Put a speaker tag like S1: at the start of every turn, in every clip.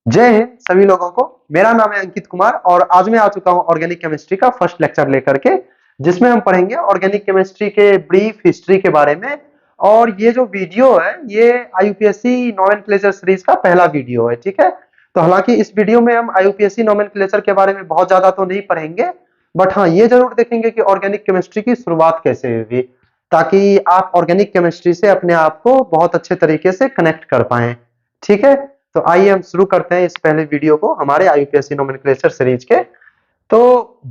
S1: जय हिंद सभी लोगों को। मेरा नाम है अंकित कुमार और आज मैं आ चुका हूं ऑर्गेनिक केमिस्ट्री का फर्स्ट लेक्चर लेकर के, जिसमें हम पढ़ेंगे ऑर्गेनिक केमिस्ट्री के ब्रीफ हिस्ट्री के बारे में। और ये जो वीडियो है ये आईयूपीएससी नोमेनक्लेचर सीरीज का पहला वीडियो है, ठीक है। तो हालांकि इस वीडियो में हम आईयूपीएससी नोमेनक्लेचर के बारे में बहुत ज्यादा तो नहीं पढ़ेंगे, बट हाँ ये जरूर देखेंगे कि ऑर्गेनिक केमिस्ट्री की शुरुआत कैसे हुई, ताकि आप ऑर्गेनिक केमिस्ट्री से अपने आप को बहुत अच्छे तरीके से कनेक्ट कर पाए, ठीक है। तो आइए हम शुरू करते हैं इस पहले वीडियो को हमारे आईयूपीएससी नोमेनक्लेचर सीरीज के। तो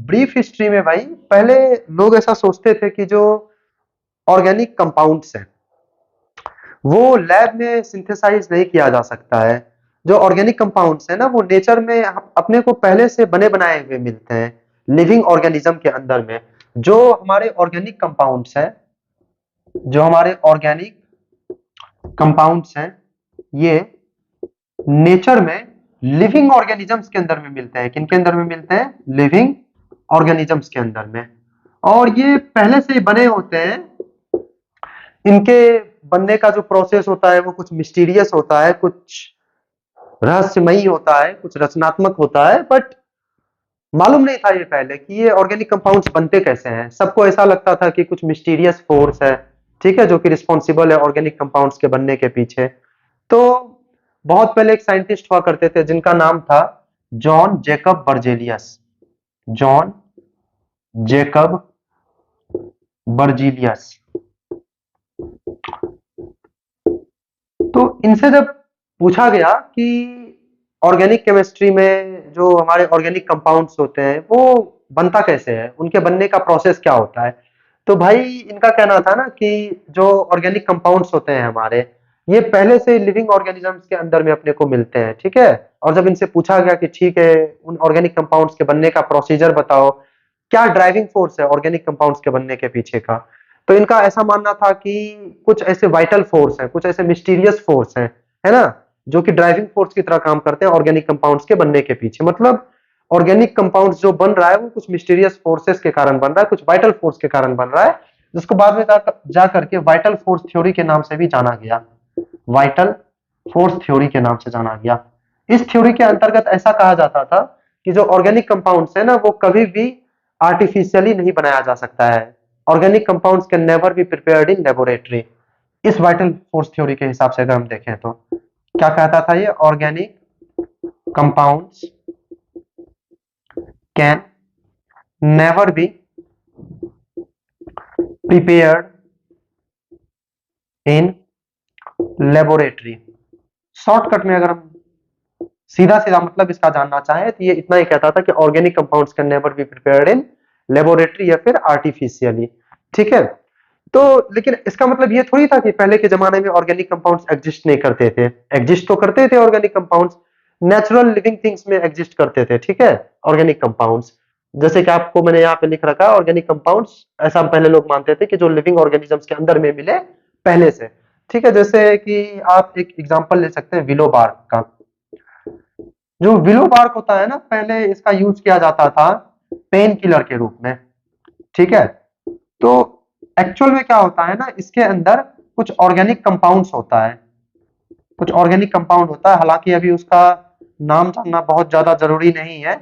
S1: ब्रीफ हिस्ट्री में भाई पहले लोग ऐसा सोचते थे कि जो ऑर्गेनिक कंपाउंड्स हैं वो लैब में सिंथेसाइज नहीं किया जा सकता है। जो ऑर्गेनिक कंपाउंड्स है ना वो नेचर में अपने को पहले से बने बनाए हुए मिलते हैं लिविंग ऑर्गेनिज्म के अंदर में। जो हमारे ऑर्गेनिक कंपाउंड्स हैं जो हमारे ऑर्गेनिक कंपाउंड्स हैं ये नेचर में लिविंग ऑर्गेनिजम्स के अंदर में मिलते हैं। किनके अंदर में मिलते हैं? लिविंग ऑर्गेनिजम्स के अंदर में। और ये पहले से ही बने होते हैं। इनके बनने का जो प्रोसेस होता है वो कुछ मिस्टीरियस होता है, कुछ रहस्यमयी होता है, कुछ रचनात्मक होता है। बट मालूम नहीं था ये पहले कि ये ऑर्गेनिक कंपाउंड्स बनते कैसे हैं। सबको ऐसा लगता था कि कुछ मिस्टीरियस फोर्स है, ठीक है, जो कि रिस्पॉन्सिबल है ऑर्गेनिक कंपाउंड्स के बनने के पीछे। तो बहुत पहले एक साइंटिस्ट हुआ करते थे जिनका नाम था John Jacob Berzelius. John Jacob Berzelius. तो इनसे जब पूछा गया कि ऑर्गेनिक केमिस्ट्री में जो हमारे ऑर्गेनिक कंपाउंड्स होते हैं वो बनता कैसे है, उनके बनने का प्रोसेस क्या होता है, तो भाई इनका कहना था ना कि जो ऑर्गेनिक कंपाउंड्स होते हैं हमारे ये पहले से लिविंग ऑर्गेनिजम्स के अंदर में अपने को मिलते हैं, ठीक है। और जब इनसे पूछा गया कि ठीक है उन ऑर्गेनिक कंपाउंड्स के बनने का प्रोसीजर बताओ, क्या ड्राइविंग फोर्स है ऑर्गेनिक कंपाउंड्स के बनने के पीछे का, तो इनका ऐसा मानना था कि कुछ ऐसे वाइटल फोर्स हैं, कुछ ऐसे मिस्टीरियस फोर्स हैं, है ना, जो कि ड्राइविंग फोर्स की तरह काम करते हैं ऑर्गेनिक कंपाउंड्स के बनने के पीछे। मतलब ऑर्गेनिक कंपाउंड्स जो बन रहा है वो कुछ मिस्टीरियस फोर्सेस के कारण बन रहा है, कुछ वाइटल फोर्स के कारण बन रहा है, जिसको बाद में जा करके वाइटल फोर्स थ्योरी के नाम से भी जाना गया। वाइटल फोर्स थ्योरी के नाम से जाना गया। इस थ्योरी के अंतर्गत ऐसा कहा जाता था कि जो ऑर्गेनिक कंपाउंड्स है ना वो कभी भी आर्टिफिशियली नहीं बनाया जा सकता है। Organic compounds can never be prepared in laboratory. इस वाइटल फोर्स थ्योरी के हिसाब से अगर हम देखें तो क्या कहता था ये, organic compounds can never be prepared in laboratory. Shortcut में अगर हम सीधा सीधा मतलब इसका जानना चाहें तो ये इतना ही कहता था कि organic compounds can never be prepared in laboratory या फिर आर्टिफिशियली, ठीक है। तो लेकिन इसका मतलब ये थोड़ी था कि पहले के जमाने में ऑर्गेनिक कंपाउंड्स एग्जिस्ट नहीं करते थे। एग्जिस्ट तो करते थे organic compounds, natural living things में एग्जिस्ट करते थे, ठीक है, ऑर्गेनिक कंपाउंड्स। जैसे कि आपको मैंने यहाँ पे लिख रखा है ऑर्गेनिक कंपाउंड्स, ऐसा पहले लोग मानते थे कि जो लिविंग ऑर्गेनिजम्स के अंदर में मिले पहले से, ठीक है। जैसे कि आप एक एग्जांपल ले सकते हैं विलो बार्क का। जो विलो बार्क होता है ना पहले इसका यूज किया जाता था पेन किलर के रूप में, ठीक है। तो एक्चुअल में क्या होता है ना इसके अंदर कुछ ऑर्गेनिक कंपाउंड्स होता है, कुछ ऑर्गेनिक कंपाउंड होता है, हालांकि अभी उसका नाम जानना बहुत ज्यादा जरूरी नहीं है,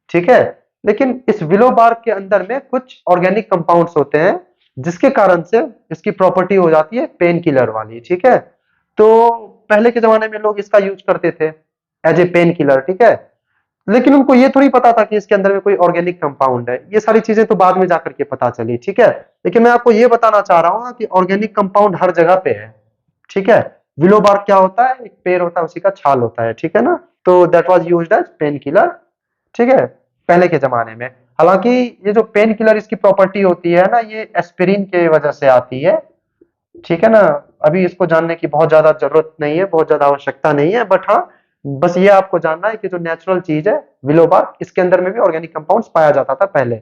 S1: ठीक है। लेकिन इस विलो बार्क के अंदर में कुछ ऑर्गेनिक कंपाउंड्स होते हैं जिसके कारण से इसकी प्रॉपर्टी हो जाती है पेन किलर वाली, ठीक है। तो पहले के जमाने में लोग इसका यूज करते थे एज ए पेन किलर, ठीक है। लेकिन उनको ये थोड़ी पता था कि इसके अंदर में कोई ऑर्गेनिक कंपाउंड है। ये सारी चीजें तो बाद में जाकर के पता चली, ठीक है। लेकिन मैं आपको ये बताना चाह रहा हूँ कि ऑर्गेनिक कंपाउंड हर जगह पे है, ठीक है। विलो बार्क क्या होता है, एक पेड़ होता है उसी का छाल होता है, ठीक है ना। तो that was used as pain killer, ठीक है, पहले के जमाने में। हालांकि ये जो पेन किलर इसकी प्रॉपर्टी होती है ना ये एस्पिरिन के वजह से आती है, ठीक है ना। अभी इसको जानने की बहुत ज्यादा जरूरत नहीं है, बहुत ज्यादा आवश्यकता नहीं है, बट हाँ बस ये आपको जानना है कि जो नेचुरल चीज है विलो बार्क इसके अंदर में भी ऑर्गेनिक कंपाउंड्स पाया जाता था पहले,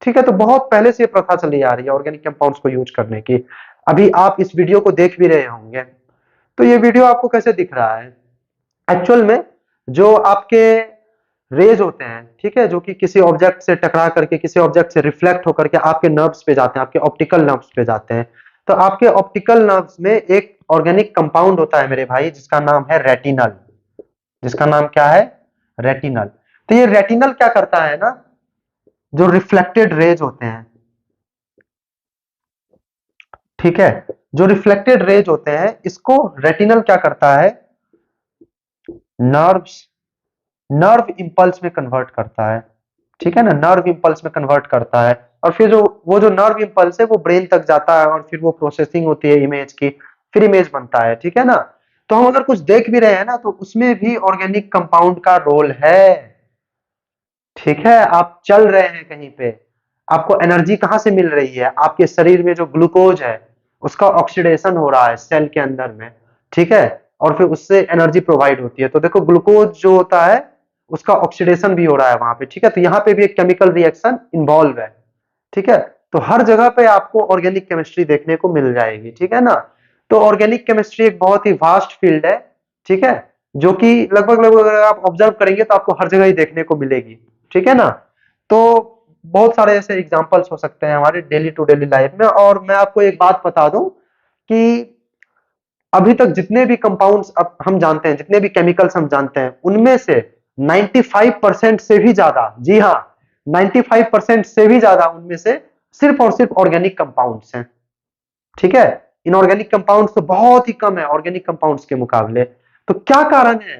S1: ठीक है। तो बहुत पहले से ये प्रथा चली आ रही है ऑर्गेनिक कंपाउंड्स को यूज करने की। अभी आप इस वीडियो को देख भी रहे होंगे, तो ये वीडियो आपको कैसे दिख रहा है? एक्चुअल में जो आपके रेज होते हैं, ठीक है, जो कि किसी ऑब्जेक्ट से टकरा करके किसी ऑब्जेक्ट से रिफ्लेक्ट होकर के आपके नर्व्स पे जाते हैं, आपके ऑप्टिकल नर्व्स पे जाते हैं। तो आपके ऑप्टिकल नर्व्स में एक ऑर्गेनिक कंपाउंड होता है मेरे भाई जिसका नाम है रेटिनल। जिसका नाम क्या है? रेटिनल। तो ये रेटिनल क्या करता है ना, जो रिफ्लेक्टेड रेज होते हैं, ठीक है, जो रिफ्लेक्टेड रेज होते हैं इसको रेटिनल क्या करता है, नर्व्स नर्व इंपल्स में कन्वर्ट करता है, ठीक है ना, नर्व इंपल्स में कन्वर्ट करता है। और फिर जो वो जो नर्व इंपल्स है वो ब्रेन तक जाता है और फिर वो प्रोसेसिंग होती है इमेज की, फिर इमेज बनता है, ठीक है ना। तो हम अगर कुछ देख भी रहे हैं ना तो उसमें भी ऑर्गेनिक कंपाउंड का रोल है, ठीक है। आप चल रहे हैं कहीं पे, आपको एनर्जी कहां से मिल रही है, आपके शरीर में जो ग्लूकोज है उसका ऑक्सीडेशन हो रहा है सेल के अंदर में, ठीक है, और फिर उससे एनर्जी प्रोवाइड होती है। तो देखो ग्लूकोज जो होता है उसका ऑक्सीडेशन भी हो रहा है वहां पे, ठीक है, तो यहाँ पे भी एक केमिकल रिएक्शन इन्वॉल्व है, ठीक है। तो हर जगह पे आपको ऑर्गेनिक केमिस्ट्री देखने को मिल जाएगी, ठीक है ना। तो ऑर्गेनिक केमिस्ट्री एक बहुत ही वास्ट फील्ड है, ठीक है, जो कि लगभग लगभग अगर आप ऑब्जर्व करेंगे तो आपको हर जगह ही देखने को मिलेगी, ठीक है ना। तो बहुत सारे ऐसे एग्जांपल्स हो सकते हैं हमारे डेली टू डेली लाइफ में। और मैं आपको एक बात बता दूं कि अभी तक जितने भी कंपाउंड्स अब हम जानते हैं, जितने भी केमिकल्स हम जानते हैं, उनमें से 95% से भी ज्यादा, जी हाँ, 95% से भी ज्यादा उनमें से सिर्फ और सिर्फ ऑर्गेनिक कंपाउंड्स हैं, ठीक है। इनऑर्गेनिक कंपाउंड्स तो बहुत ही कम है ऑर्गेनिक कंपाउंड्स के मुकाबले। तो क्या कारण है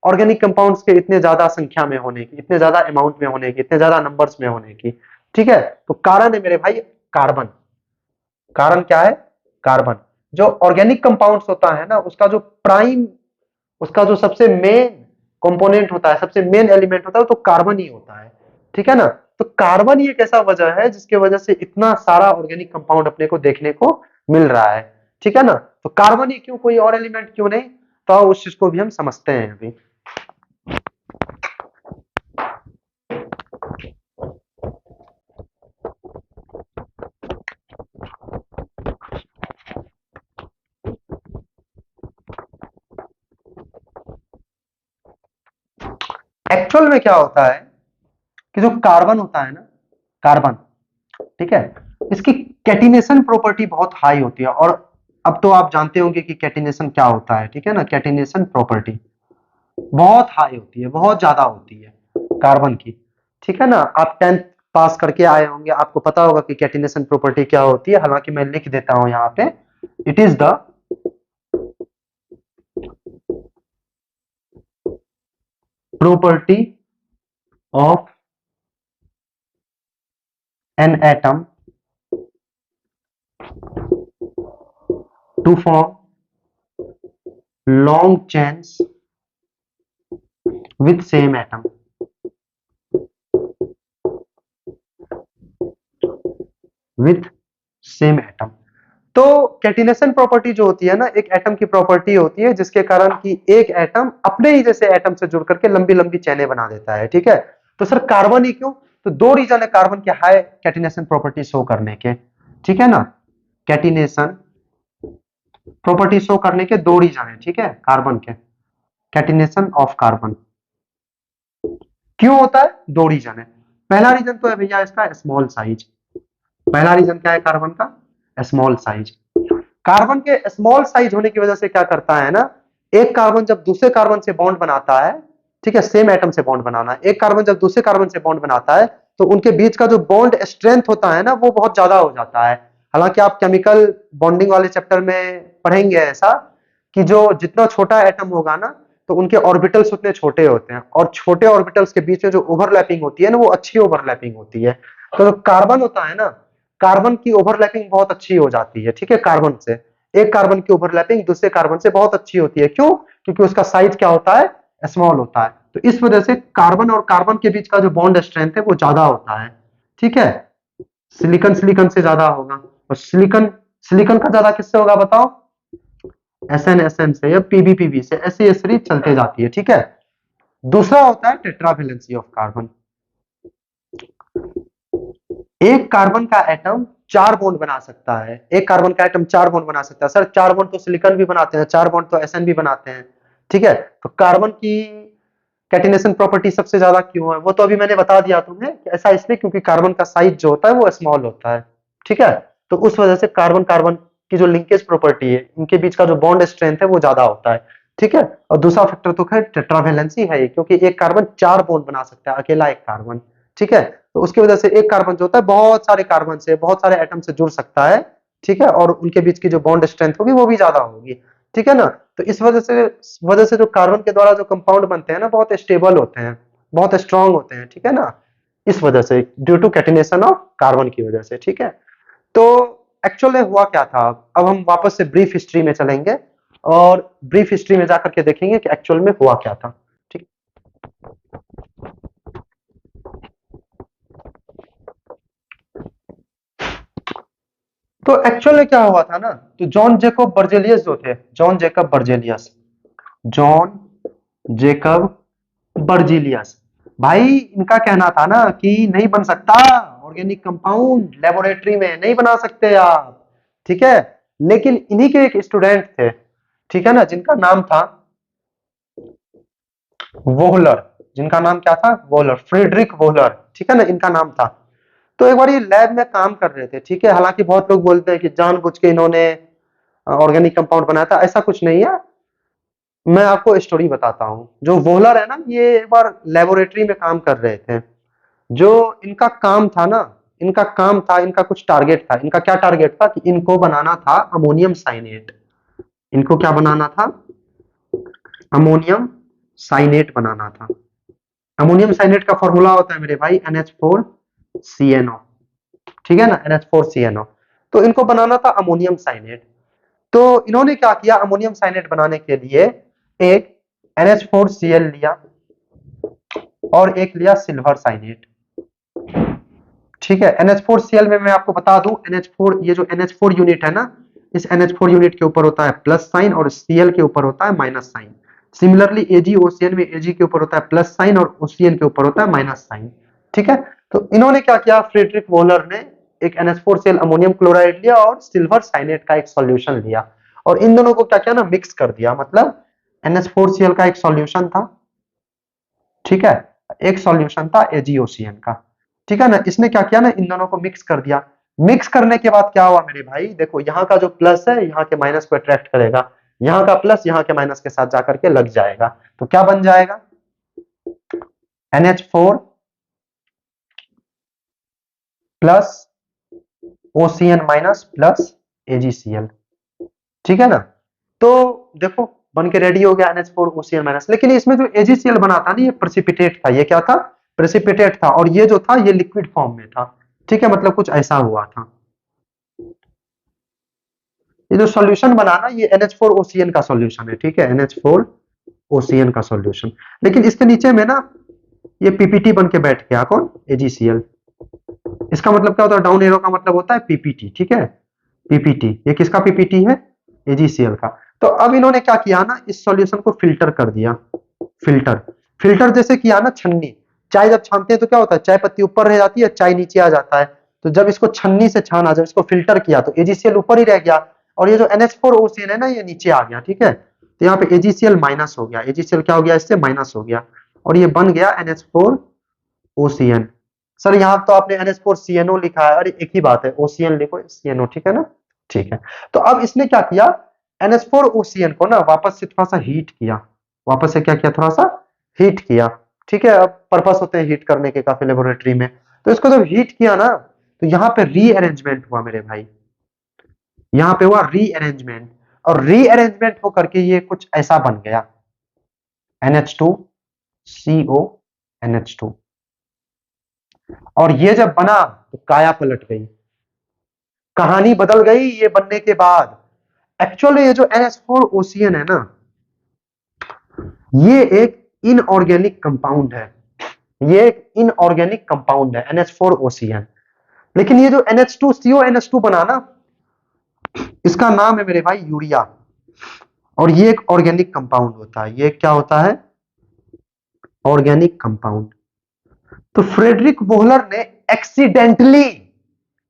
S1: ऑर्गेनिक कंपाउंड्स के इतने ज्यादा संख्या में होने की, इतने ज्यादा अमाउंट में होने की, इतने ज्यादा नंबर्स में होने की, ठीक है। तो कारण है मेरे भाई कार्बन। कारण क्या है, कार्बन। जो ऑर्गेनिक कंपाउंड्स होता है ना उसका जो प्राइम, उसका जो सबसे मेन कंपोनेंट होता है, सबसे मेन एलिमेंट होता है तो कार्बन ही होता है, ठीक है ना। तो कार्बन ही एक ऐसा वजह है जिसके वजह से इतना सारा ऑर्गेनिक कंपाउंड अपने को देखने को मिल रहा है, ठीक है ना। तो कार्बन ही क्यों, कोई और एलिमेंट क्यों नहीं, तो उस चीज को भी हम समझते हैं अभी। एक्चुअल में क्या होता है कि जो कार्बन होता है ना, कार्बन, ठीक है, इसकी कैटिनेशन प्रॉपर्टी बहुत हाई होती है। और अब तो आप जानते होंगे कि कैटिनेशन क्या होता है, ठीक है ना। कैटिनेशन प्रॉपर्टी बहुत हाई होती है, बहुत ज्यादा होती है कार्बन की, ठीक है ना। आप 10th पास करके आए होंगे, आपको पता होगा कि कैटिनेशन प्रॉपर्टी क्या होती है। हालांकि मैं लिख देता हूं यहाँ पे, it is the property of an atom to form long chains with same atom, with same atom. तो कैटिनेशन प्रॉपर्टी जो होती है ना, एक एटम की प्रॉपर्टी होती है जिसके कारण कि एक एटम अपने ही जैसे एटम से जुड़ करके लंबी लंबी चैनें बना देता है, ठीक है। तो सर कार्बन ही क्यों, तो दो रीजन है कार्बन के हाई कैटिनेशन प्रॉपर्टी शो करने के, ठीक है ना। कैटिनेशन प्रॉपर्टी शो करने के दो रीजन है, ठीक है, कार्बन के। कैटिनेशन ऑफ कार्बन क्यों होता है, दो रीजन है। पहला रीजन तो है भैया इसका स्मॉल साइज। पहला रीजन क्या है कार्बन का, स्मॉल साइज। कार्बन के स्मॉल साइज होने की वजह से क्या करता है ना, एक कार्बन जब दूसरे कार्बन से बॉन्ड बनाता है, ठीक है, सेम एटम से बॉन्ड बनाना, एक कार्बन जब दूसरे कार्बन से बॉन्ड बनाता है तो उनके बीच का जो बॉन्ड स्ट्रेंथ होता है ना वो बहुत ज्यादा हो जाता है। हालांकि आप केमिकल बॉन्डिंग वाले चैप्टर में पढ़ेंगे ऐसा कि जो जितना छोटा एटम होगा ना तो उनके ऑर्बिटल्स उतने छोटे होते हैं, और छोटे ऑर्बिटल्स के बीच में जो ओवरलैपिंग होती है ना वो अच्छी ओवरलैपिंग होती है। तो जो कार्बन होता है ना, कार्बन की ओवरलैपिंग बहुत अच्छी हो जाती है, ठीक है। कार्बन से एक कार्बन की ओवरलैपिंग दूसरे कार्बन से बहुत अच्छी होती है, क्यों, क्योंकि उसका साइज क्या होता है, स्मॉल होता है। तो इस वजह से कार्बन और कार्बन के बीच का जो बॉन्ड स्ट्रेंथ है वो ज्यादा होता है, ठीक है। सिलिकन सिलिकन से ज्यादा होगा, और सिलिकन सिलिकन का ज्यादा किससे होगा बताओ, एस एन से या पीबी से, ऐसी ये सीरीज चलते जाती है, ठीक है। दूसरा होता है टेट्रावेलेंसी ऑफ कार्बन। एक कार्बन का एटम चार बॉन्ड बना सकता है, एक कार्बन का एटम चार बॉन्ड बना सकता है। सर चार बॉन्ड तो सिलिकन भी बनाते हैं, चार बॉन्ड तो एसएन भी बनाते हैं, ठीक है। तो कार्बन की कैटिनेशन प्रॉपर्टी सबसे ज्यादा क्यों है, वो तो अभी मैंने बता दिया तुम्हें कि ऐसा इसलिए क्योंकि कार्बन का साइज जो होता है वो स्मॉल होता है, ठीक है। तो उस वजह से कार्बन कार्बन की जो लिंकेज प्रॉपर्टी है, इनके बीच का जो बॉन्ड स्ट्रेंथ है वो ज्यादा होता है, ठीक है। और दूसरा फैक्टर तो खैर टेट्रावेलेंसी है, क्योंकि एक कार्बन 4 बॉन्ड बना सकता है, अकेला एक कार्बन। ठीक है, तो उसकी वजह से एक कार्बन जो होता है बहुत सारे कार्बन से, बहुत सारे एटम से जुड़ सकता है। ठीक है, और उनके बीच की जो बॉन्ड स्ट्रेंथ होगी वो भी ज्यादा होगी। ठीक है ना, तो इस वजह से जो कार्बन के द्वारा जो कंपाउंड बनते हैं ना, बहुत स्टेबल होते हैं, बहुत स्ट्रांग होते हैं। ठीक है ना, इस वजह से, due to catenation of carbon की वजह से। ठीक है, तो एक्चुअल में हुआ क्या था, अब हम वापस से ब्रीफ हिस्ट्री में चलेंगे और ब्रीफ हिस्ट्री में जाकर के देखेंगे कि एक्चुअल में हुआ क्या था। ठीक, तो एक्चुअल में क्या हुआ था ना, तो जॉन जेकब बर्जेलियस जो थे, जॉन जेकब बर्जीलियस, भाई इनका कहना था ना कि नहीं बन सकता ऑर्गेनिक कंपाउंड, लेबोरेटरी में नहीं बना सकते आप। ठीक है, लेकिन इन्हीं के एक स्टूडेंट थे, ठीक है ना, जिनका नाम था वोहलर, जिनका नाम क्या था, वोहलर, फ्रेडरिक वोहलर। ठीक है ना, इनका नाम था। तो एक बार ये लैब में काम कर रहे थे। ठीक है, हालांकि बहुत लोग बोलते हैं कि जानबूझ के इन्होंने ऑर्गेनिक कंपाउंड बनाया था, ऐसा कुछ नहीं है। मैं आपको स्टोरी बताता हूँ। जो वोहलर है ना, ये एक बार लेबोरेटरी में काम कर रहे थे। जो इनका काम था ना, इनका कुछ टारगेट था। इनका क्या टारगेट था कि इनको बनाना था अमोनियम साइनेट। इनको क्या बनाना था, अमोनियम साइनेट बनाना था। अमोनियम साइनेट का फॉर्मूला होता है मेरे भाई NH4CnO। ठीक है ना, NH4CnO। तो इनको बनाना था अमोनियम साइनेट। तो इन्होंने क्या किया, अमोनियम साइनेट बनाने के लिए एक NH4Cl लिया और एक लिया सिल्वर साइनेट। ठीक है, NH4Cl में मैं आपको बता दूं, NH4, ये जो NH4 यूनिट है ना, इस NH4 यूनिट के ऊपर होता है प्लस साइन और Cl के ऊपर होता है माइनस साइन। सिमिलरली AgOCl में Ag के ऊपर होता है प्लस साइन और OCl के ऊपर होता है माइनस साइन। ठीक है, तो इन्होंने क्या किया, फ्रेडरिक वोहलर ने एक NH4Cl अमोनियम क्लोराइड लिया और सिल्वर साइनेट का एक सॉल्यूशन लिया, और इन दोनों को क्या किया ना, मिक्स कर दिया। मतलब NH4Cl का एक सॉल्यूशन था, ठीक है, एक सॉल्यूशन था AgOCl का। ठीक है ना, इसने क्या किया ना, इन दोनों को मिक्स कर दिया। मिक्स करने के बाद क्या हुआ मेरे भाई, देखो यहाँ का जो प्लस है यहाँ के माइनस को अट्रैक्ट करेगा, यहाँ का प्लस यहाँ के माइनस के साथ जाकर के लग जाएगा। तो क्या बन जाएगा, NH4 plus OCN minus plus AgCl। ठीक है ना, तो देखो बन के रेडी हो गया NH4OCl माइनस। लेकिन इसमें जो AgCl बना था ना, ये प्रेसिपिटेट था। ये क्या था, प्रेसिपिटेट था, और ये जो था ये लिक्विड फॉर्म में था। ठीक है, मतलब कुछ ऐसा हुआ था। ये जो सॉल्यूशन बना ना, ये NH4OCN का सॉल्यूशन है। ठीक है, NH4OCN का सॉल्यूशन। लेकिन इसके नीचे में ना ये PPT बन के बैठ गया, कौन, AgCl। इसका मतलब क्या होता है, डाउन एरो का मतलब होता है PPT। ठीक है, PPT, ये किसका PPT है, AgCl का। तो अब इन्होंने क्या किया ना, इस सॉल्यूशन को फिल्टर कर दिया। फिल्टर, फिल्टर जैसे किया ना, छन्नी, चाय जब छानते हैं तो क्या होता है, चाय पत्ती ऊपर रह जाती है, चाय नीचे आ जाता है। तो जब इसको छन्नी से छाना, जब इसको फिल्टर किया, तो AgCl ऊपर ही रह गया, और ये जो NH4OCl है ना, ये नीचे आ गया। ठीक है, तो यहाँ पे AgCl माइनस हो गया, AgCl क्या हो गया, इससे माइनस हो गया, और ये बन गया NH4OCN। सर यहाँ तो आपने NH4CnO लिखा है, अरे एक ही बात है, OCN लिखो, CnO। ठीक है ना, ठीक है। तो अब इसने क्या किया, NH4OCN को ना वापस से थोड़ा सा हीट किया, वापस से क्या किया, थोड़ा सा हीट किया। ठीक है, अब पर्पस होते हैं हीट करने के काफी लेबोरेटरी में। तो इसको जब हीट किया ना, तो यहाँ पे रीअरेंजमेंट हुआ मेरे भाई, यहाँ पे हुआ रीअरेंजमेंट, और रीअरेंजमेंट होकर के ये कुछ ऐसा बन गया, NH2CONH2। और ये जब बना तो काया पलट गई, कहानी बदल गई ये बनने के बाद। एक्चुअली ये जो NH4OCN है ना, ये एक इनऑर्गेनिक कंपाउंड है, ये एक इनऑर्गेनिक कंपाउंड है NH4OCN। लेकिन ये जो NH2CONH2 बना ना, इसका नाम है मेरे भाई यूरिया, और ये एक ऑर्गेनिक कंपाउंड होता है। ये क्या होता है, ऑर्गेनिक कंपाउंड। तो फ्रेडरिक वोहलर ने एक्सीडेंटली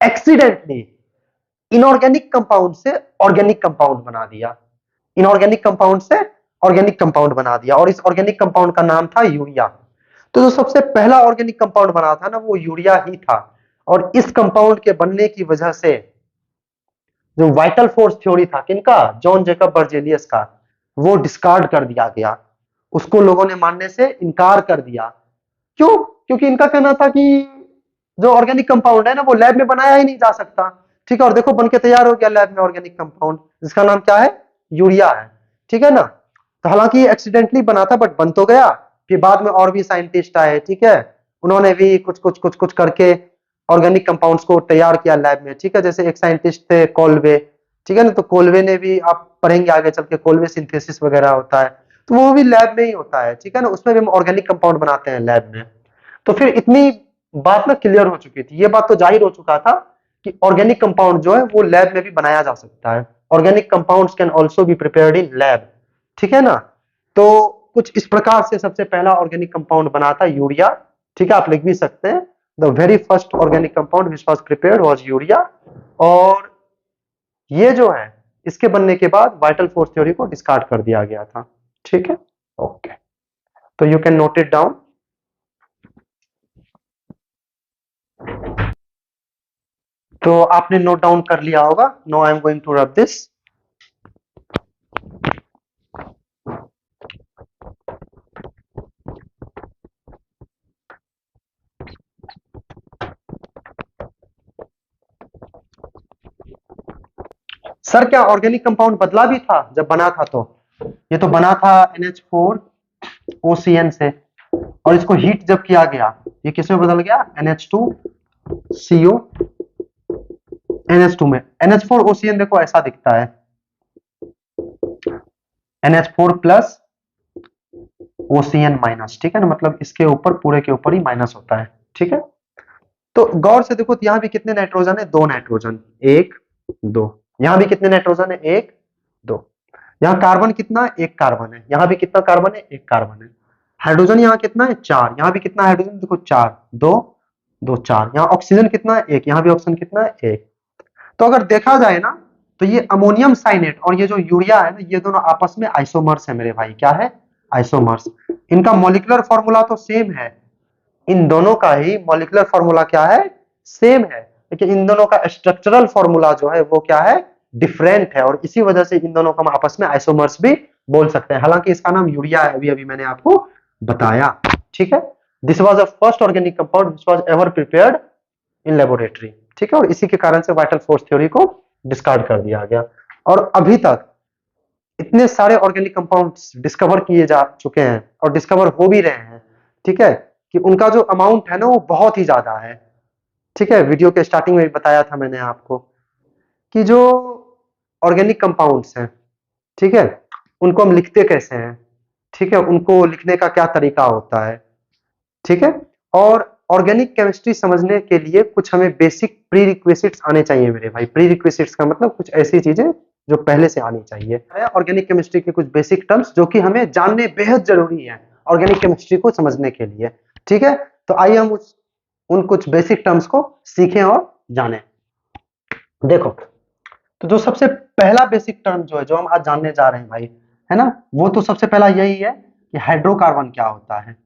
S1: एक्सीडेंटली इनऑर्गेनिक कंपाउंड से ऑर्गेनिक कंपाउंड बना दिया, इनऑर्गेनिक कंपाउंड से ऑर्गेनिक कंपाउंड बना दिया, और इस ऑर्गेनिक कंपाउंड का नाम था यूरिया। तो जो सबसे पहला ऑर्गेनिक कंपाउंड बना था ना, वो यूरिया ही था। और इस कंपाउंड के बनने की वजह से जो वाइटल फोर्स थ्योरी था, किनका, जॉन जेकब बर्जेलियस का, वो डिस्कार्ड कर दिया गया, उसको लोगों ने मानने से इनकार कर दिया। क्यों? क्योंकि इनका कहना था कि जो ऑर्गेनिक कंपाउंड है ना वो लैब में बनाया ही नहीं जा सकता। ठीक है, और देखो बन के तैयार हो गया लैब में ऑर्गेनिक कंपाउंड, जिसका नाम क्या है? यूरिया है। ठीक है ना? तो हालांकि एक्सीडेंटली बना था बट बन तो गया। फिर बाद में और भी साइंटिस्ट आए, ठीक है, उन्होंने भी कुछ करके ऑर्गेनिक कंपाउंड्स को तैयार किया लैब में। ठीक है, जैसे एक साइंटिस्ट थे कोल्वे, ठीक है ना, तो कोल्वे ने भी, आप पढ़ेंगे आगे चल के, कोल्वे सिंथेसिस वगैरह होता है, तो वो भी लैब में ही होता है। ठीक है ना, उसमें भी हम ऑर्गेनिक कंपाउंड बनाते हैं लैब में। तो फिर इतनी बात ना क्लियर हो चुकी थी, ये बात तो जाहिर हो चुका था कि ऑर्गेनिक कंपाउंड जो है वो लैब में भी बनाया जा सकता है। Organic compounds can also be prepared in lab. ठीक है ना? तो कुछ इस प्रकार से सबसे पहला ऑर्गेनिक कंपाउंड बना था यूरिया। ठीक है, आप लिख भी सकते हैं, the very first organic compound which was prepared was urea. और ये जो है, इसके बनने के बाद वाइटल फोर्स थ्योरी को डिस्कार्ड कर दिया गया था। ठीक है, ओके, तो you can note it down. तो आपने नोट डाउन कर लिया होगा। Now I am going to rub this. Sir क्या ऑर्गेनिक कंपाउंड बदला भी था जब बना था? तो ये तो बना था NH4OCN से, और इसको हीट जब किया गया, ये किस में बदल गया? NH2CO NH2 में। NH4OCN देखो ऐसा दिखता है, NH4 प्लस OCN माइनस। ठीक है ना, मतलब इसके ऊपर, पूरे के ऊपर ही माइनस होता है। ठीक है, तो गौर से देखो, यहाँ भी कितने नाइट्रोजन है? 2 नाइट्रोजन, 1 2। यहाँ भी कितने नाइट्रोजन है? 1 2। यहाँ कार्बन कितना? 1 कार्बन है। यहाँ भी कितना कार्बन है? 1 कार्बन है। हाइड्रोजन यहाँ कितना है? 4। यहाँ भी कितना हाइड्रोजन? देखो 4 2 2 4। यहाँ ऑक्सीजन कितना है? 1। यहाँ भी ऑक्सीजन कितना है? 1। तो अगर देखा जाए ना, तो ये अमोनियम साइनेट और ये जो यूरिया है ना, ये दोनों आपस में आइसोमर्स है मेरे भाई। क्या है? आइसोमर्स। इनका मॉलिक्यूलर फॉर्मूला तो सेम है, इन दोनों का ही मॉलिक्यूलर फॉर्मूला क्या है? सेम है, लेकिन इन दोनों का स्ट्रक्चरल फॉर्मूला जो है वो क्या है? डिफरेंट है, और इसी वजह से इन दोनों को हम आपस में आइसोमर्स भी बोल सकते हैं। हालांकि इसका नाम यूरिया है, अभी अभी मैंने आपको बताया। ठीक है, this was the first organic compound which was ever prepared in laboratory. ठीक है, और इसी के कारण से वाइटल फोर्स थ्योरी को डिस्कार्ड कर दिया गया। और अभी तक इतने सारे ऑर्गेनिक कंपाउंड्स डिस्कवर किए जा चुके हैं और डिस्कवर हो भी रहे हैं। ठीक है, कि उनका जो अमाउंट है ना वो बहुत ही ज्यादा है। ठीक है, वीडियो के स्टार्टिंग में भी बताया था मैंने आपको कि जो ऑर्गेनिक कंपाउंड्स हैं, ठीक है, उनको हम लिखते कैसे हैं? ठीक है, उनको लिखने का क्या तरीका होता है? ठीक है, और ऑर्गेनिक केमिस्ट्री समझने के लिए कुछ हमें बेसिक प्री रिक्विजिट्स आने चाहिए मेरे भाई। प्री रिक्विजिट्स का मतलब कुछ ऐसी चीजें जो पहले से आनी चाहिए। ऑर्गेनिक केमिस्ट्री के कुछ बेसिक टर्म्स जो कि हमें जानने बेहद जरूरी है ऑर्गेनिक केमिस्ट्री को समझने के लिए। ठीक है, तो आइए हम उन कुछ बेसिक टर्म्स को सीखें और जानें। देखो, तो जो सबसे पहला बेसिक टर्म जो है, जो हम आज जानने जा रहे हैं भाई, है ना, वो तो सबसे पहला यही है कि हाइड्रोकार्बन क्या होता है।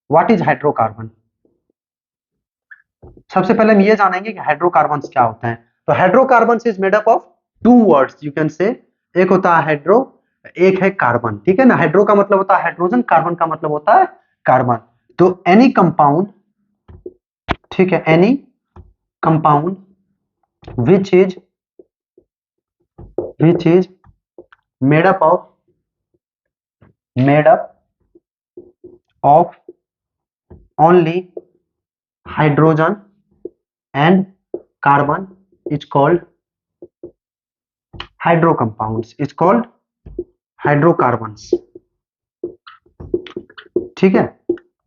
S1: What is hydrocarbon? सबसे पहले हम ये जानेंगे कि हाइड्रोकार्बन्स क्या होते हैं। तो hydrocarbons is made up of 2 words, you can say. एक होता है हाइड्रो, एक है कार्बन। ठीक है ना, हाइड्रो का मतलब होता है हाइड्रोजन, कार्बन का मतलब होता है कार्बन। तो एनी कंपाउंड, ठीक है, any compound which is made up of only hydrogen and carbon is called hydro compounds, is called hydrocarbons। ठीक है,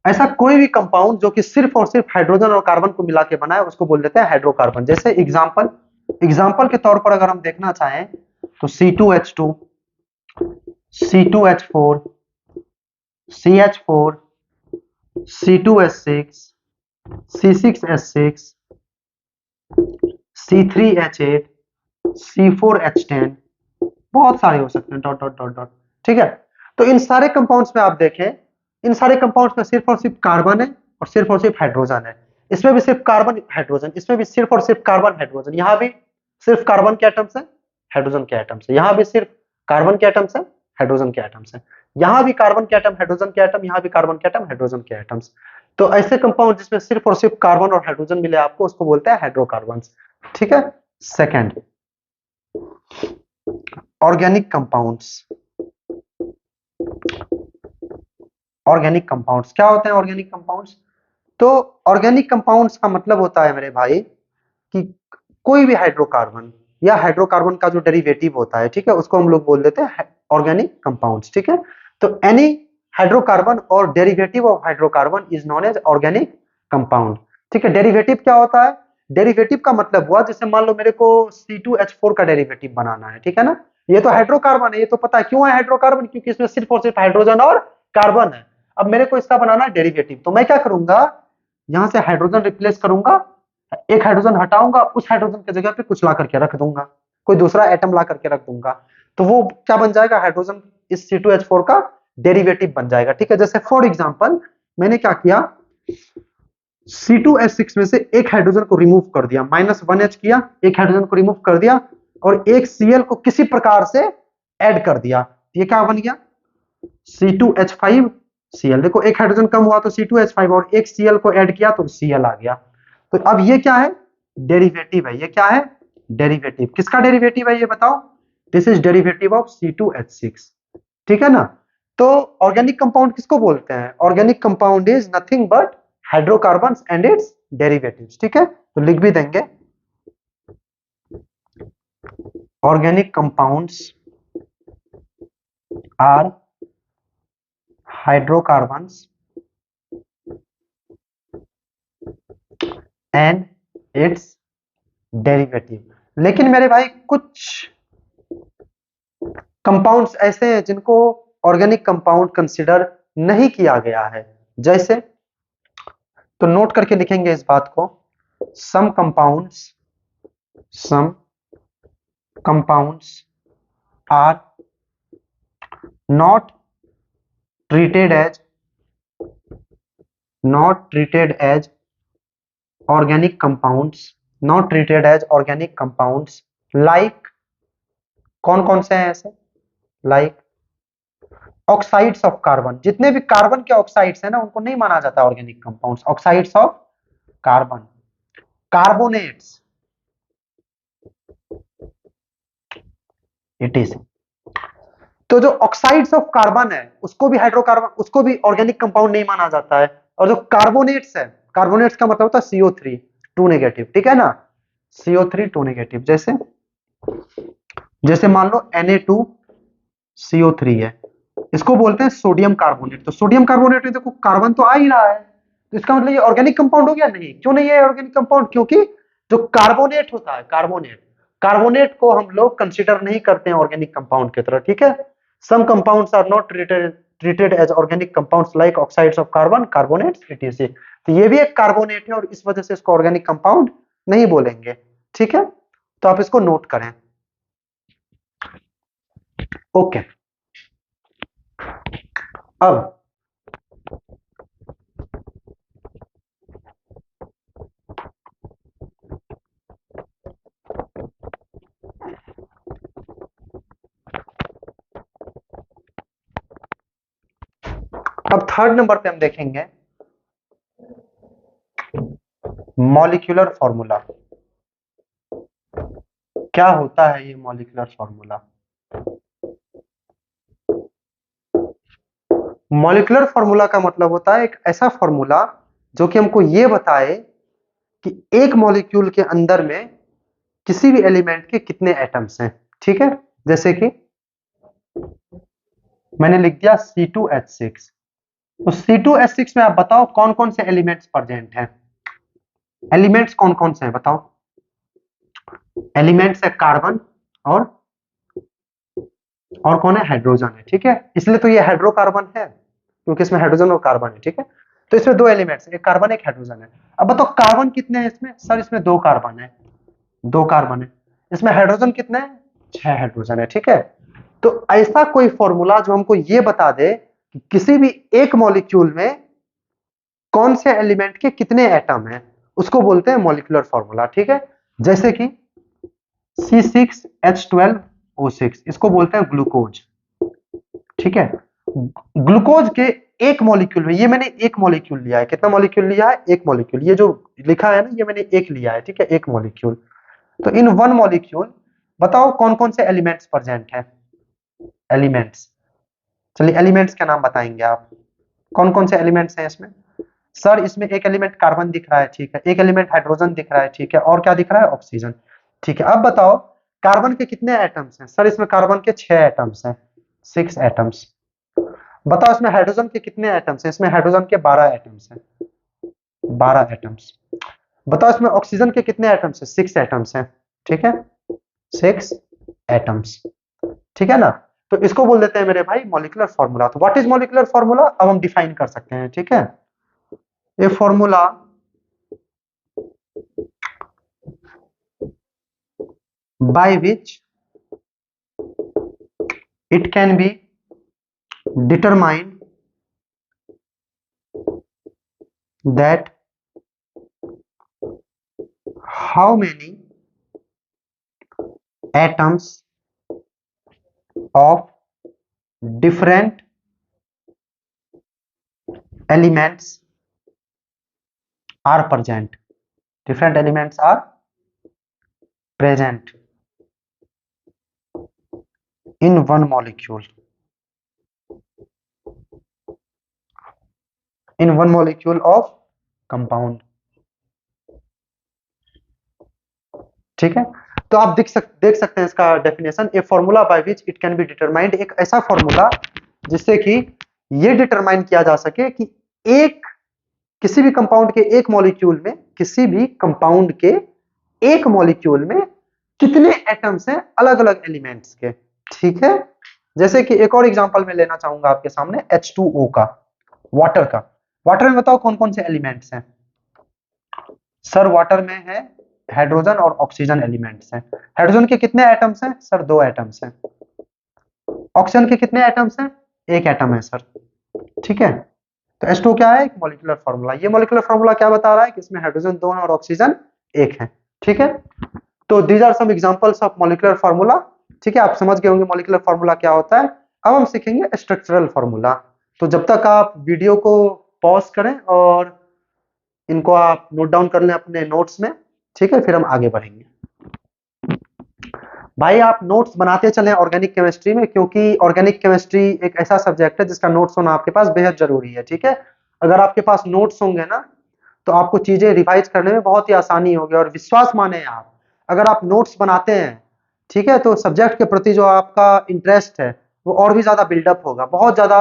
S1: ऐसा कोई भी कंपाउंड जो कि सिर्फ और सिर्फ हाइड्रोजन और कार्बन को मिला के बना है उसको बोल देते हैं हाइड्रोकार्बन। जैसे एग्जांपल के तौर पर अगर हम देखना चाहें तो C2H2, C2H4, CH4, C2H6, C6H6, C3H8, C4H10, बहुत सारे हो सकते हैं, डॉट डॉट डॉट डॉट। ठीक है, तो इन सारे कंपाउंड्स में आप देखें, इन सारे कंपाउंड्स में सिर्फ और सिर्फ कार्बन है और सिर्फ और सिर्फ हाइड्रोजन है। इसमें भी सिर्फ कार्बन हाइड्रोजन, इसमें भी सिर्फ और सिर्फ कार्बन हाइड्रोजन। यहाँ भी सिर्फ कार्बन के एटम्स है, हाइड्रोजन के एटम्स है। यहाँ भी सिर्फ कार्बन के एटम्स है, हाइड्रोजन के एटम्स हैं। यहाँ भी कार्बन के एटम, हाइड्रोजन के एटम, यहाँ भी कार्बन के एटम, हाइड्रोजन के एटम्स। तो ऐसे कंपाउंड जिसमें सिर्फ और सिर्फ कार्बन और हाइड्रोजन मिले आपको, उसको बोलते हैं हाइड्रोकार्बन्स। ठीक है। Second, organic compounds. Organic compounds क्या होते हैं? ऑर्गेनिक कंपाउंड्स, तो ऑर्गेनिक कंपाउंड्स का मतलब होता है मेरे भाई कि कोई भी हाइड्रोकार्बन या हाइड्रोकार्बन का जो डेरिवेटिव होता है, ठीक है, उसको हम लोग बोल देते हैं ऑर्गेनिक कंपाउंड्स। ठीक है। तो एनी हाइड्रोकार्बन और derivative of hydrocarbon is known as organic compound. ठीक है। डेरिवेटिव क्या होता है? डेरिवेटिव का मतलब हुआ, जैसे मान लो मेरे को C2H4 का डेरिवेटिव बनाना है, ठीक है ना, ये तो हाइड्रोकार्बन है, ये तो पता है क्यों है हाइड्रोकार्बन, क्योंकि इसमें सिर्फ और सिर्फ हाइड्रोजन और कार्बन है। अब मेरे को इसका बनाना है डेरिवेटिव, तो मैं क्या करूंगा, यहां से हाइड्रोजन रिप्लेस करूंगा, एक हाइड्रोजन हटाऊंगा, उस हाइड्रोजन की जगह पे कुछ ला करके रख दूंगा, कोई दूसरा एटम ला करके रख दूंगा, तो वो क्या बन जाएगा, हाइड्रोजन इस C2H4 का डेरिवेटिव बन जाएगा। ठीक है। जैसे फॉर एग्जांपल मैंने क्या किया, C2H6 में से एक हाइड्रोजन को रिमूव कर दिया, -1H किया, एक हाइड्रोजन को रिमूव कर दिया और एक Cl को किसी प्रकार से ऐड कर दिया, ये क्या बन गया, C2H5Cl। देखो एक हाइड्रोजन कम हुआ तो C2H5 और एक Cl को ऐड किया तो Cl आ गया। तो अब ये क्या है, डेरिवेटिव है। ये क्या है, डेरिवेटिव। किसका डेरिवेटिव है ये बताओ, this is derivative of C2H6। ठीक है ना। तो ऑर्गेनिक कंपाउंड किसको बोलते हैं, organic compound is nothing but hydrocarbons and its derivatives. ठीक है। तो लिख भी देंगे, organic compounds are hydrocarbons and its derivative. लेकिन मेरे भाई कुछ कंपाउंड्स ऐसे हैं जिनको ऑर्गेनिक कंपाउंड कंसिडर नहीं किया गया है, जैसे, तो नोट करके लिखेंगे इस बात को, some compounds are not treated as organic compounds, like, कौन कौन से हैं ऐसे, लाइक ऑक्साइड्स ऑफ कार्बन। जितने भी कार्बन के ऑक्साइड्स हैं ना, उनको नहीं माना जाता organic compounds. Oxides of carbon, carbonates, it is, तो जो ऑक्साइड्स ऑफ कार्बन है उसको भी हाइड्रोकार्बन, उसको भी ऑर्गेनिक कंपाउंड नहीं माना जाता है। और जो कार्बोनेट्स है, कार्बोनेट्स का मतलब होता है CO3 2 नेगेटिव। ठीक है ना, CO3 2 नेगेटिव। जैसे मान लो Na2CO3 है, इसको बोलते हैं सोडियम कार्बोनेट। तो सोडियम कार्बोनेट में देखो कार्बन तो आ ही रहा है, तो इसका मतलब ये ऑर्गेनिक कंपाउंड हो गया? नहीं। क्यों नहीं है ऑर्गेनिक कंपाउंड? क्योंकि जो कार्बोनेट होता है, कार्बोनेट को हम लोग कंसिडर नहीं करते हैं ऑर्गेनिक कंपाउंड की तरह। ठीक है। Some compounds are not treated as organic compounds like oxides of carbon, carbonates, etc। तो ये भी एक कार्बोनेट है और इस वजह से इसको ऑर्गेनिक कंपाउंड नहीं बोलेंगे। ठीक है। तो आप इसको नोट करें। ओके। अब थर्ड नंबर पे हम देखेंगे मॉलिक्यूलर फॉर्मूला। क्या होता है ये मॉलिक्यूलर फॉर्मूला? मॉलिक्यूलर फॉर्मूला का मतलब होता है एक ऐसा फॉर्मूला जो कि हमको ये बताए कि एक मॉलिक्यूल के अंदर में किसी भी एलिमेंट के कितने एटम्स हैं। ठीक है। जैसे कि मैंने लिख दिया C2H6, तो C2H6 में आप बताओ कौन कौन से एलिमेंट्स प्रेजेंट हैं। एलिमेंट्स कौन कौन से हैं बताओ। एलिमेंट्स है कार्बन और कौन है, हाइड्रोजन है। ठीक है। इसलिए तो ये हाइड्रोकार्बन है क्योंकि इसमें हाइड्रोजन और कार्बन है। ठीक है। तो इसमें दो एलिमेंट्स, एक कार्बन एक हाइड्रोजन है। अब बताओ कार्बन कितने हैं इसमें? सर इसमें 2 कार्बन है, 2 कार्बन है। इसमें हाइड्रोजन कितने हैं? 6 हाइड्रोजन है। ठीक है। तो ऐसा कोई फॉर्मूला जो हमको ये बता दे कि किसी भी एक मॉलिक्यूल में कौन से एलिमेंट के कितने एटम हैं, उसको बोलते हैं मॉलिक्यूलर फॉर्मूला। ठीक है। जैसे कि C6H12O6, इसको बोलते हैं ग्लूकोज। ठीक है। ग्लूकोज के एक मॉलिक्यूल में, ये मैंने एक मॉलिक्यूल लिया है, कितना मॉलिक्यूल लिया है? एक मॉलिक्यूल। ये जो लिखा है ना, ये मैंने एक लिया है, ठीक है, एक मॉलिक्यूल। तो इन वन मॉलिक्यूल बताओ कौन कौन से एलिमेंट्स प्रेजेंट हैं? एलिमेंट्स, चलिए एलिमेंट्स का नाम बताएंगे आप, कौन कौन से एलिमेंट्स हैं इसमें? सर इसमें एक एलिमेंट कार्बन दिख रहा है, ठीक है, एक एलिमेंट हाइड्रोजन दिख रहा है, ठीक है, और क्या दिख रहा है? ऑक्सीजन, ठीक है। अब बताओ कार्बन के कितने एटम्स हैं? सर इसमें कार्बन के 6 एटम्स हैं, 6 एटम्स। बताओ इसमें हाइड्रोजन के कितने एटम्स हैं? इसमें हाइड्रोजन के 12 एटम्स हैं, 12 एटम्स। बताओ इसमें ऑक्सीजन के कितने एटम्स हैं? 6 एटम्स हैं, ठीक है, 6 एटम्स, ठीक है ना। तो इसको बोल देते हैं मेरे भाई मॉलिक्यूलर फॉर्मूला। तो व्हाट इज मॉलिक्यूलर फॉर्मूला? अब हम डिफाइन कर सकते हैं, ठीक है। A formula by which it can be determined that how many atoms of different elements are present, different elements are present in one molecule, in one molecule of compound, ठीक है। तो आप देख सकते हैं इसका definition, a formula by which it can be determined, एक ऐसा फॉर्मूला जिससे कि ये डिटरमाइन किया जा सके कि एक किसी भी कंपाउंड के एक मॉलिक्यूल में, किसी भी कंपाउंड के एक मॉलिक्यूल में कितने एटम्स हैं अलग अलग एलिमेंट्स के, ठीक है। जैसे कि एक और एग्जांपल मैं लेना चाहूंगा आपके सामने H2O का, वाटर का। वाटर में बताओ कौन कौन से एलिमेंट्स हैं? सर वाटर में है हाइड्रोजन और ऑक्सीजन एलिमेंट्स हैं। हाइड्रोजन के कितने एटम्स हैं? सर 2 एटम्स हैं। ऑक्सीजन के कितने एटम्स हैं? 1 एटम है सर, ठीक है। तो H2 क्या है? एक मॉलिक्यूलर फार्मूला। ये मॉलिक्यूलर फार्मूला क्या बता रहा है कि इसमें हाइड्रोजन 2 है और ऑक्सीजन 1 है, ठीक है। तो these are some examples of molecular formula, ठीक है। आप समझ गए होंगे मॉलिक्यूलर फार्मूला क्या होता है। अब हम सीखेंगे स्ट्रक्चरल फार्मूला। तो जब तक आप वीडियो को पॉज करें और इनको आप नोट डाउन कर लें अपने नोट्स में, ठीक है, फिर हम आगे बढ़ेंगे। भाई आप नोट्स बनाते चलें ऑर्गेनिक केमिस्ट्री में, क्योंकि ऑर्गेनिक केमिस्ट्री एक ऐसा सब्जेक्ट है जिसका नोट्स होना आपके पास बेहद जरूरी है, ठीक है। अगर आपके पास नोट्स होंगे ना तो आपको चीजें रिवाइज करने में बहुत ही आसानी होगी। और विश्वास माने आप, अगर आप नोट्स बनाते हैं, ठीक है, तो सब्जेक्ट के प्रति जो आपका इंटरेस्ट है वो और भी ज्यादा बिल्डअप होगा, बहुत ज्यादा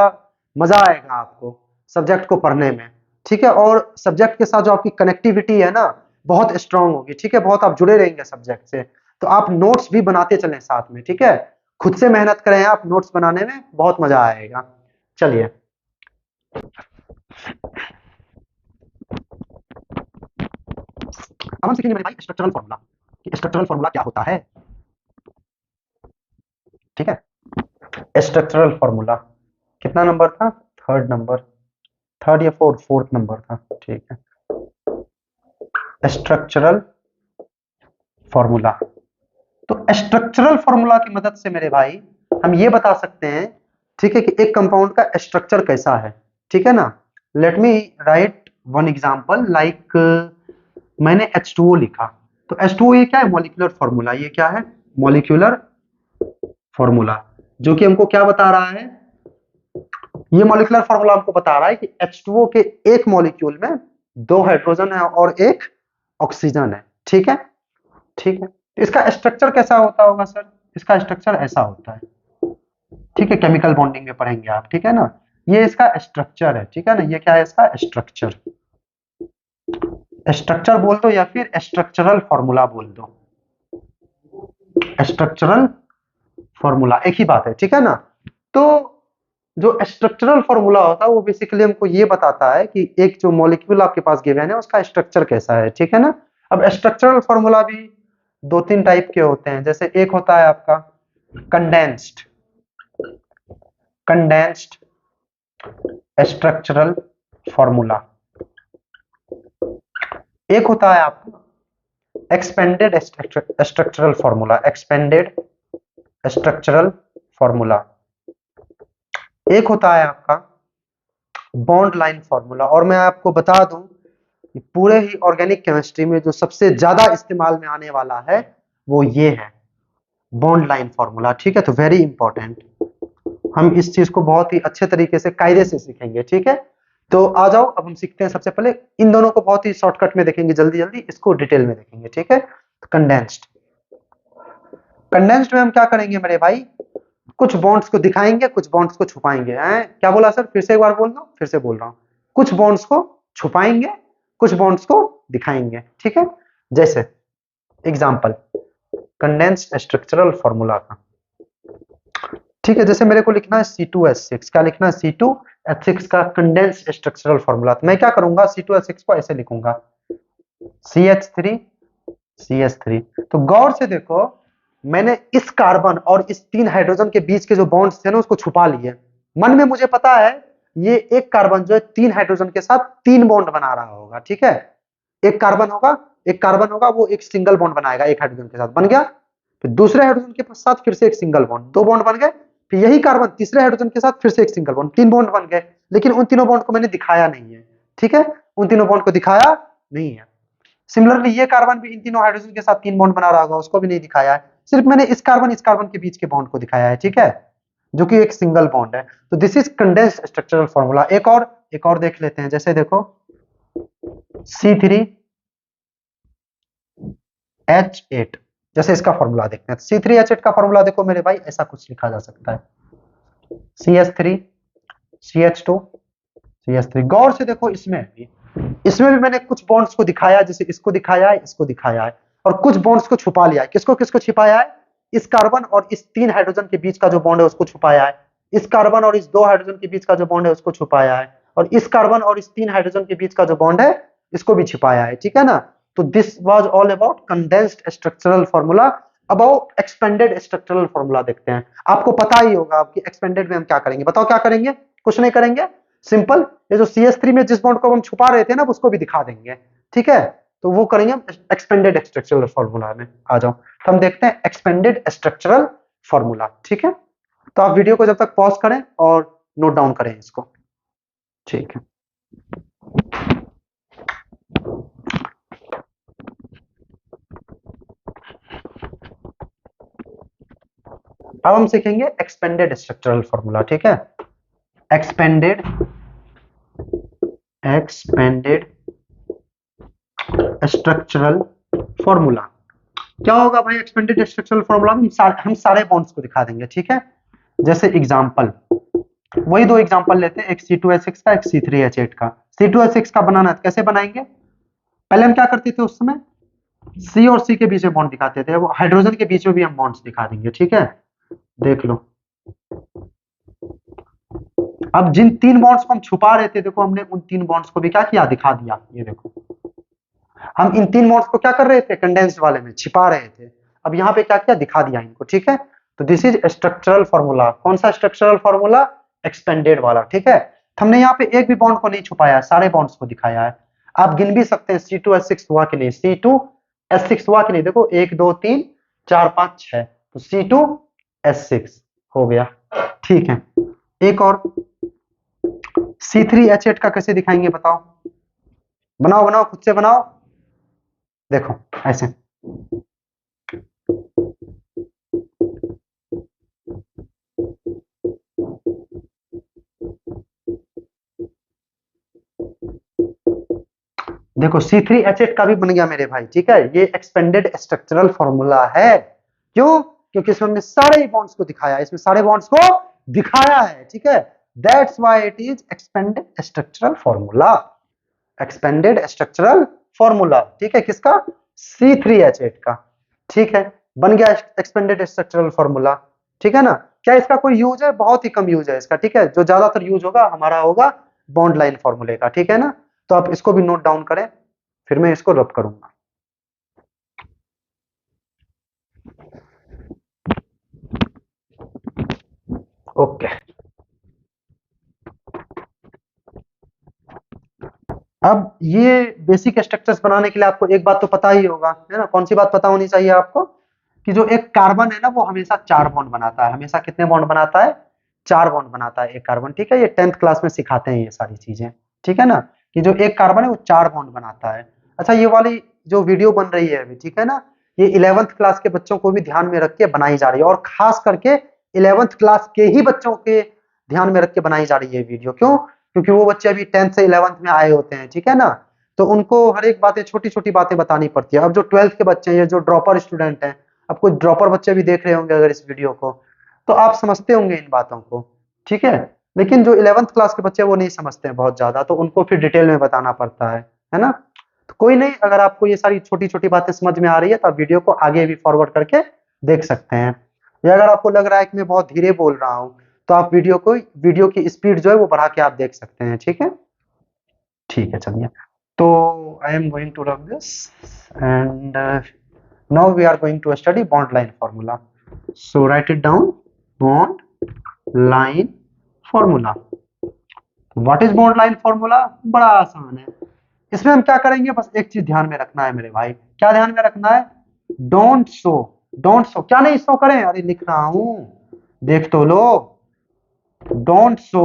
S1: मजा आएगा आपको सब्जेक्ट को पढ़ने में, ठीक है। और सब्जेक्ट के साथ जो आपकी कनेक्टिविटी है ना बहुत स्ट्रांग होगी, ठीक है, बहुत आप जुड़े रहेंगे सब्जेक्ट से। तो आप नोट्स भी बनाते चलें साथ में, ठीक है। खुद से मेहनत करें आप नोट्स बनाने में, बहुत मजा आएगा। चलिए अब हम सीखेंगे मेरे भाई स्ट्रक्चरल फॉर्मूला, कि स्ट्रक्चरल फॉर्मूला क्या होता है, ठीक है। स्ट्रक्चरल फॉर्मूला कितना नंबर था? थर्ड नंबर, थर्ड या फोर्थ नंबर था, ठीक है। स्ट्रक्चरल फॉर्मूला, तो स्ट्रक्चरल फॉर्मूला की मदद से मेरे भाई हम ये बता सकते हैं, ठीक है, कि एक कंपाउंड का स्ट्रक्चर कैसा है, ठीक है ना। Let me right one example, like मैंने H2O लिखा, तो H2O ये क्या है? Molecular formula. ये क्या है? मॉलिक्यूलर फॉर्मूला, जो कि हमको क्या बता रहा है? ये मॉलिक्यूलर फॉर्मूला हमको बता रहा है कि H2O के एक मॉलिक्यूल में 2 हाइड्रोजन है और 1 ऑक्सीजन है, ठीक है, ठीक है। इसका स्ट्रक्चर कैसा होता होगा सर? इसका स्ट्रक्चर ऐसा होता है, ठीक है, केमिकल बॉन्डिंग में पढ़ेंगे आप, ठीक है ना। ये इसका स्ट्रक्चर है, ठीक है ना। ये क्या है? इसका स्ट्रक्चर, स्ट्रक्चर बोल दो या फिर स्ट्रक्चरल फॉर्मूला बोल दो, स्ट्रक्चरल फॉर्मूला एक ही बात है, ठीक है ना। तो जो स्ट्रक्चरल फॉर्मूला होता है वो बेसिकली हमको ये बताता है कि एक जो मॉलिक्यूल आपके पास गिवन है उसका स्ट्रक्चर कैसा है, ठीक है ना। अब स्ट्रक्चरल फॉर्मूला भी 2-3 टाइप के होते हैं। जैसे एक होता है आपका कंडेंस्ड, कंडेंस्ड स्ट्रक्चरल फॉर्मूला। एक होता है आपका expanded structural formula, expanded structural formula. एक होता है आपका बॉन्ड लाइन फॉर्मूला, और मैं आपको बता दूं कि पूरे ही ऑर्गेनिक केमिस्ट्री में जो सबसे ज्यादा इस्तेमाल में आने वाला है वो ये है बॉन्ड लाइन फॉर्मूला। ठीक है, तो वेरी इंपॉर्टेंट, हम इस चीज को बहुत ही अच्छे तरीके से कायदे से सीखेंगे। ठीक है, तो आ जाओ अब हम सीखते हैं। सबसे पहले इन दोनों को बहुत ही शॉर्टकट में देखेंगे, जल्दी जल्दी इसको डिटेल में देखेंगे। ठीक है, कंडेंस्ड, कंडेंस्ड में हम क्या करेंगे मेरे भाई, कुछ बॉन्ड्स को दिखाएंगे, कुछ बॉन्ड्स को छुपाएंगे। हैं क्या बोला सर, फिर से एक बार बोल दो, फिर से बोल रहा हूं, कुछ बॉन्ड्स को छुपाएंगे, कुछ बॉन्ड्स को दिखाएंगे। ठीक है, जैसे एग्जांपल कंडेंस्ड स्ट्रक्चरल फॉर्मूला का। ठीक है, जैसे मेरे को लिखना है C2H6, क्या लिखना है, C2H6 का कंडेंस्ड स्ट्रक्चरल फॉर्मूला। तो मैं क्या करूंगा, C2H6 को ऐसे लिखूंगा CH3 CH3। तो गौर से देखो, मैंने इस कार्बन और इस 3 हाइड्रोजन के बीच के जो बॉन्ड्स थे ना उसको छुपा लिए। मन में मुझे पता है ये एक कार्बन जो है 3 हाइड्रोजन के साथ 3 बॉन्ड बना रहा होगा। ठीक है, एक कार्बन होगा, एक कार्बन होगा, वो एक सिंगल बॉन्ड बनाएगा एक हाइड्रोजन के साथ, बन गया। फिर दूसरे हाइड्रोजन के साथ फिर से एक सिंगल बॉन्ड, 2 बॉन्ड बन गए। फिर यही कार्बन तीसरे हाइड्रोजन के साथ फिर से एक सिंगल बॉन्ड, 3 बॉन्ड बन गए। लेकिन उन तीनों बॉन्ड को मैंने दिखाया नहीं है। ठीक है, उन तीनों बॉन्ड को दिखाया नहीं है। सिमिलरली ये कार्बन भी इन तीनों हाइड्रोजन के साथ 3 बॉन्ड बना रहा होगा, उसको भी नहीं दिखाया है। सिर्फ मैंने इस कार्बन के बीच के बॉन्ड को दिखाया है। ठीक है, जो कि एक सिंगल बॉन्ड है। तो this is condensed structural formula. एक और देख लेते हैं, जैसे देखो C3H8, जैसे इसका फॉर्मूला देखते हैं। C3H8 का फॉर्मूला देखो मेरे भाई, ऐसा कुछ लिखा जा सकता है CH3 CH2 CH3। गौर से देखो, इसमें भी मैंने कुछ बॉन्ड्स को दिखाया, जैसे इसको दिखाया है, इसको दिखाया है, और कुछ बॉन्ड्स को छुपा लिया है। किसको किसको छिपाया है, इस कार्बन और इस 3 हाइड्रोजन के बीच का जो बॉन्ड है उसको छुपाया है, इस कार्बन और इस 2 हाइड्रोजन के बीच का जो बॉन्ड है उसको छुपाया है, और इस कार्बन और इस 3 हाइड्रोजन के बीच का जो बॉन्ड है इसको भी छिपाया है। ठीक है ना, तो this was all about condensed structural formula. About expanded structural formula देखते हैं। आपको पता ही होगा कि एक्सपेंडेड में हम क्या करेंगे, बताओ क्या करेंगे, कुछ नहीं करेंगे, सिंपल, ये जो CH3 में जिस बॉन्ड को हम छुपा रहे थे ना उसको भी दिखा देंगे। ठीक है, तो वो करेंगे हम एक्सपेंडेड स्ट्रक्चरल फॉर्मूला में। आ जाओ, तो हम देखते हैं एक्सपेंडेड स्ट्रक्चरल फॉर्मूला। ठीक है, तो आप वीडियो को जब तक पॉज करें और नोट डाउन करें इसको। ठीक है, अब हम सीखेंगे एक्सपेंडेड स्ट्रक्चरल फॉर्मूला। ठीक है, एक्सपेंडेड स्ट्रक्चरल फॉर्मूला क्या होगा भाई। एक्सपेंडेड स्ट्रक्चरल फॉर्मूला में हम सारे बॉन्ड्स को दिखा देंगे। ठीक है, जैसे एग्जांपल, वही 2 एग्जांपल लेते हैं, एक C2H6 का, एक C3H8 का। C2H6 का बनाना है, कैसे बनाएंगे, पहले हम क्या करते थे उस समय, C और C के बीच में बॉन्ड दिखाते थे, वो हाइड्रोजन के बीच में भी हम बॉन्ड्स दिखा देंगे। ठीक है, देख लो, अब जिन 3 बॉन्ड्स को हम छुपा रहे थे, देखो हमने उन 3 बॉन्ड्स को भी क्या किया, दिखा दिया। ये देखो, हम इन 3 बॉन्ड्स को क्या कर रहे थे, कंडेंस्ड वाले में छिपा रहे थे, अब यहाँ पे क्या किया, दिखा दिया इनको। ठीक है, तो दिस इज स्ट्रक्चरल फॉर्मूला। कौन सा स्ट्रक्चरल फॉर्मूला, एक्सपेंडेड वाला। ठीक है, हमने यहाँ पे एक भी बॉन्ड को नहीं छुपाया, सारे बॉन्ड्स को दिखाया है। आप गिन भी सकते हैं C2H6 हुआ कि नहीं, C2H6 हुआ कि नहीं, देखो 1 2 3 4 5 6, तो C2H6 हो गया। ठीक है, एक और C3H8 का कैसे दिखाएंगे बताओ, बनाओ बनाओ, खुद से बनाओ, देखो ऐसे, देखो C3H8 का भी बन गया मेरे भाई। ठीक है, ये एक्सपेंडेड स्ट्रक्चरल फॉर्मूला है। क्यों, क्योंकि इसमें हमने सारे बॉन्ड्स को दिखाया, इसमें सारे बॉन्ड्स को दिखाया है। ठीक है, that's why it is expanded structural formula, expanded structural formula. ठीक है, किसका, C3H8 का। ठीक है, बन गया एक्सपेंडेड स्ट्रक्चरल फॉर्मूला। ठीक है ना, क्या इसका कोई यूज है, बहुत ही कम यूज है इसका। ठीक है, जो ज्यादातर यूज होगा हमारा होगा बॉन्ड लाइन फॉर्मूले का। ठीक है ना, तो आप इसको भी नोट डाउन करें, फिर मैं इसको रब करूंगा। ओके, अब ये बेसिक स्ट्रक्चर्स बनाने के लिए आपको एक बात तो पता ही होगा, है ना, कौन सी बात पता होनी चाहिए आपको, कि जो एक कार्बन है ना वो हमेशा 4 बॉन्ड बनाता है। हमेशा कितने बॉन्ड बनाता है, 4 बॉन्ड बनाता है एक कार्बन, ठीक है। ये 10th क्लास में सिखाते हैं ये सारी चीजें, ठीक है ना, कि जो एक कार्बन है वो 4 बॉन्ड बनाता है। अच्छा, ये वाली जो वीडियो बन रही है अभी, ठीक है ना, ये 11th क्लास के बच्चों को भी ध्यान में रख के बनाई जा रही है, और खास करके 11th क्लास के ही बच्चों के ध्यान में रख के बनाई जा रही है वीडियो। क्यों? क्योंकि वो बच्चे अभी 10th से 11th में आए होते हैं, ठीक है ना, तो उनको हर एक बातें, छोटी छोटी बातें बतानी पड़ती है। अब जो 12th के बच्चे हैं, ये जो ड्रॉपर स्टूडेंट हैं, अब कुछ ड्रॉपर बच्चे भी देख रहे होंगे अगर इस वीडियो को, तो आप समझते होंगे इन बातों को, ठीक है। लेकिन जो 11th क्लास के बच्चे वो नहीं समझते हैं बहुत ज्यादा, तो उनको फिर डिटेल में बताना पड़ता है ना। तो कोई नहीं, अगर आपको ये सारी छोटी छोटी बातें समझ में आ रही है तो आप वीडियो को आगे भी फॉरवर्ड करके देख सकते हैं। या अगर आपको लग रहा है कि मैं बहुत धीरे बोल रहा हूँ, तो आप वीडियो की स्पीड जो है वो बढ़ा के आप देख सकते हैं, ठीक है। ठीक है, चलिए, तो I am going to rub this and now we are going to study bond line formula. So write it down, bond line formula. What is bond line formula? बड़ा आसान है। इसमें हम क्या करेंगे, बस एक चीज ध्यान में रखना है मेरे भाई। क्या ध्यान में रखना है? डोंट शो, डोंट शो, क्या नहीं शो करें, अरे लिख रहा हूं, देख तो लो। Don't show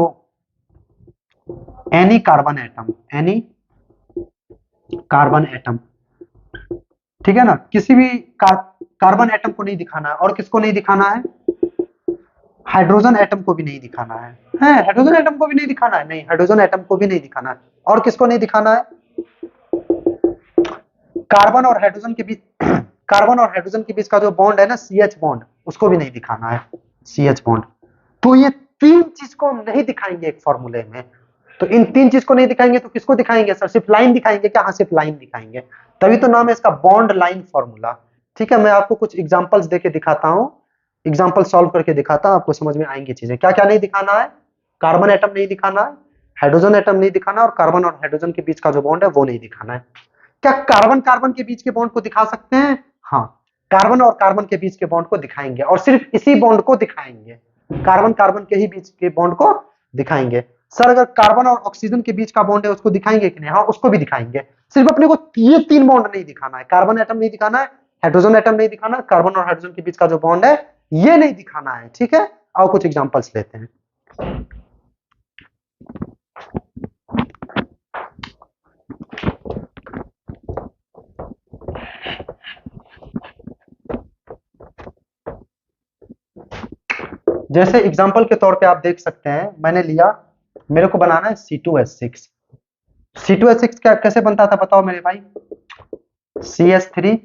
S1: any carbon atom, any carbon atom, ठीक है ना, किसी भी कार्बन एटम को नहीं दिखाना है। और किसको नहीं दिखाना है? हाइड्रोजन एटम को भी नहीं दिखाना है, हाइड्रोजन एटम को भी नहीं दिखाना है, नहीं, हाइड्रोजन एटम को भी नहीं दिखाना है। और किसको नहीं दिखाना है? कार्बन और हाइड्रोजन के बीच कार्बन और हाइड्रोजन के बीच का जो बॉन्ड है ना, CH बॉन्ड, उसको भी नहीं दिखाना है, CH बॉन्ड। तो ये 3 चीज को हम नहीं दिखाएंगे एक फॉर्मूले में। तो इन 3 चीज को नहीं दिखाएंगे तो किसको दिखाएंगे सर? सिर्फ लाइन दिखाएंगे क्या? हाँ, सिर्फ लाइन दिखाएंगे, तभी तो नाम है इसका बॉन्ड लाइन फॉर्मूला, ठीक है। मैं आपको कुछ एग्जांपल्स देके दिखाता हूँ, एग्जांपल सॉल्व करके दिखाता हूँ, आपको समझ में आएंगी चीजें। क्या क्या नहीं दिखाना है? कार्बन एटम नहीं दिखाना है, हाइड्रोजन एटम नहीं दिखाना, और कार्बन और हाइड्रोजन के बीच का जो बॉन्ड है वो नहीं दिखाना है। क्या कार्बन कार्बन के बीच के बॉन्ड को दिखा सकते हैं? हाँ, कार्बन और कार्बन के बीच के बॉन्ड को दिखाएंगे, और सिर्फ इसी बॉन्ड को दिखाएंगे, कार्बन कार्बन के ही बीच के बॉन्ड को दिखाएंगे। सर, अगर कार्बन और ऑक्सीजन के बीच का बॉन्ड है उसको दिखाएंगे कि नहीं? हाँ, उसको भी दिखाएंगे। सिर्फ अपने को ये 3 बॉन्ड नहीं दिखाना है, कार्बन एटम नहीं दिखाना है, हाइड्रोजन एटम नहीं दिखाना है, कार्बन और हाइड्रोजन के बीच का जो बॉन्ड है ये नहीं दिखाना है, ठीक है। आओ कुछ एग्जांपल्स लेते हैं। जैसे एग्जांपल के तौर पे आप देख सकते हैं, मैंने लिया, मेरे को बनाना है C2H6। C2H6 क्या कैसे बनता था बताओ मेरे भाई? CH3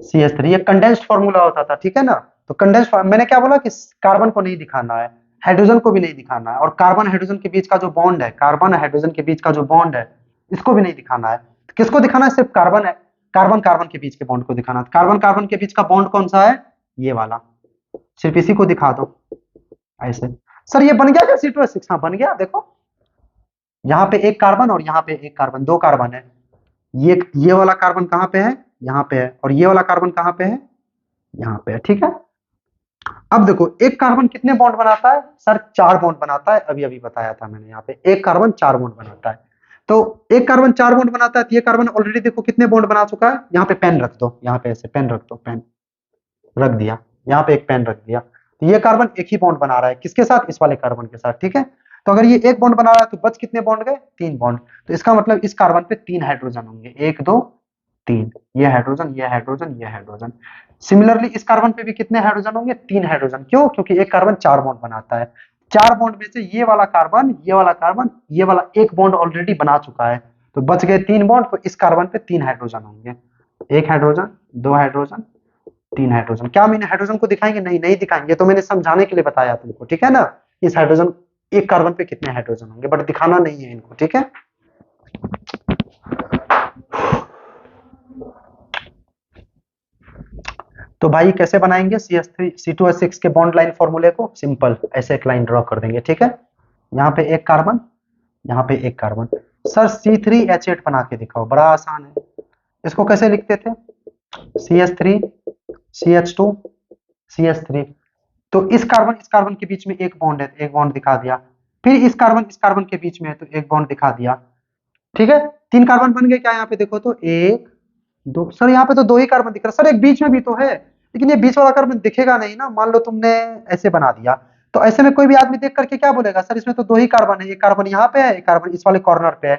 S1: CH3, ये कंडेंस्ड फॉर्मूला होता था, ठीक है ना। तो कंडेंस्ड, मैंने क्या बोला कि कार्बन को नहीं दिखाना है, हाइड्रोजन को भी नहीं दिखाना है, और कार्बन हाइड्रोजन के बीच का जो बॉन्ड है, कार्बन हाइड्रोजन के बीच का जो बॉन्ड है, इसको भी नहीं दिखाना है। तो किसको दिखाना है? सिर्फ कार्बन है, कार्बन कार्बन के बीच के बॉन्ड को दिखाना है। कार्बन कार्बन के बीच का बॉन्ड कौन सा है? ये वाला, सिर्फ इसी को दिखा दो ऐसे। सर ये बन गया क्या C2H6? हाँ, बन गया। देखो, यहाँ पे एक कार्बन और यहाँ पे एक कार्बन, 2 कार्बन है। ये वाला कार्बन कहाँ पे है? यहाँ पे है। और ये वाला कार्बन कहाँ पे है? यहाँ पे है, ठीक है। अब देखो, एक कार्बन कितने बॉन्ड बनाता है? सर 4 बॉन्ड बनाता है, अभी अभी बताया था मैंने। यहाँ पे एक कार्बन 4 बॉन्ड बनाता है। तो एक कार्बन 4 बॉन्ड बनाता है, तो ये कार्बन ऑलरेडी देखो कितने बॉन्ड बना चुका है। यहाँ पे पेन रख दो, यहाँ पे ऐसे पेन रख दो, पेन रख दिया, यहाँ पे एक पेन रख दिया। तो ये कार्बन एक ही बॉन्ड बना रहा है, किसके साथ? इस वाले कार्बन के साथ, ठीक है। तो अगर ये एक बॉन्ड बना रहा है तो बच कितने बॉन्ड गए? 3 बॉन्ड। तो इसका मतलब इस कार्बन पे 3 हाइड्रोजन होंगे, 1 2 3, ये हाइड्रोजन, ये हाइड्रोजन, ये हाइड्रोजन। सिमिलरली इस कार्बन पे भी कितने हाइड्रोजन होंगे? 3 हाइड्रोजन। क्यों? क्योंकि एक कार्बन 4 बॉन्ड बनाता है। 4 बॉन्ड में से ये वाला कार्बन, ये वाला कार्बन, ये वाला एक बॉन्ड ऑलरेडी बना चुका है, तो बच गए 3 बॉन्ड। तो इस कार्बन पे 3 हाइड्रोजन होंगे, 1 हाइड्रोजन, 2 हाइड्रोजन, 3 हाइड्रोजन। क्या मैंने हाइड्रोजन को दिखाएंगे? नहीं, नहीं दिखाएंगे, तो मैंने समझाने के लिए बताया तुमको, ठीक है ना। इस हाइड्रोजन, एक कार्बन पे कितने हाइड्रोजन होंगे, बट दिखाना नहीं है इनको, ठीक है। तो भाई कैसे बनाएंगे C2H6 के बॉन्ड लाइन फॉर्मूले को? सिंपल, ऐसे एक लाइन ड्रॉ कर देंगे, ठीक है। यहाँ पे एक कार्बन, यहाँ पे एक कार्बन। सर C3H8 बना के दिखाओ, बड़ा आसान है। इसको कैसे लिखते थे? CH3 CH2 CH3। तो इस कार्बन के बीच में एक बॉन्ड है, तो एक बॉन्ड दिखा दिया। फिर इस कार्बन के बीच में है, तो एक बॉन्ड दिखा दिया, ठीक है। 3 कार्बन बन गए क्या? यहाँ पे देखो तो 1 2, सर यहाँ पे तो 2 ही कार्बन दिख रहा है। सर एक बीच में भी तो है, लेकिन ये बीच वाला कार्बन दिखेगा नहीं ना। मान लो तुमने ऐसे बना दिया, तो ऐसे में कोई भी आदमी देख करके क्या बोलेगा, सर इसमें तो दो ही कार्बन है, एक कार्बन यहाँ पे है, एक कार्बन इस वाले कॉर्नर पे है,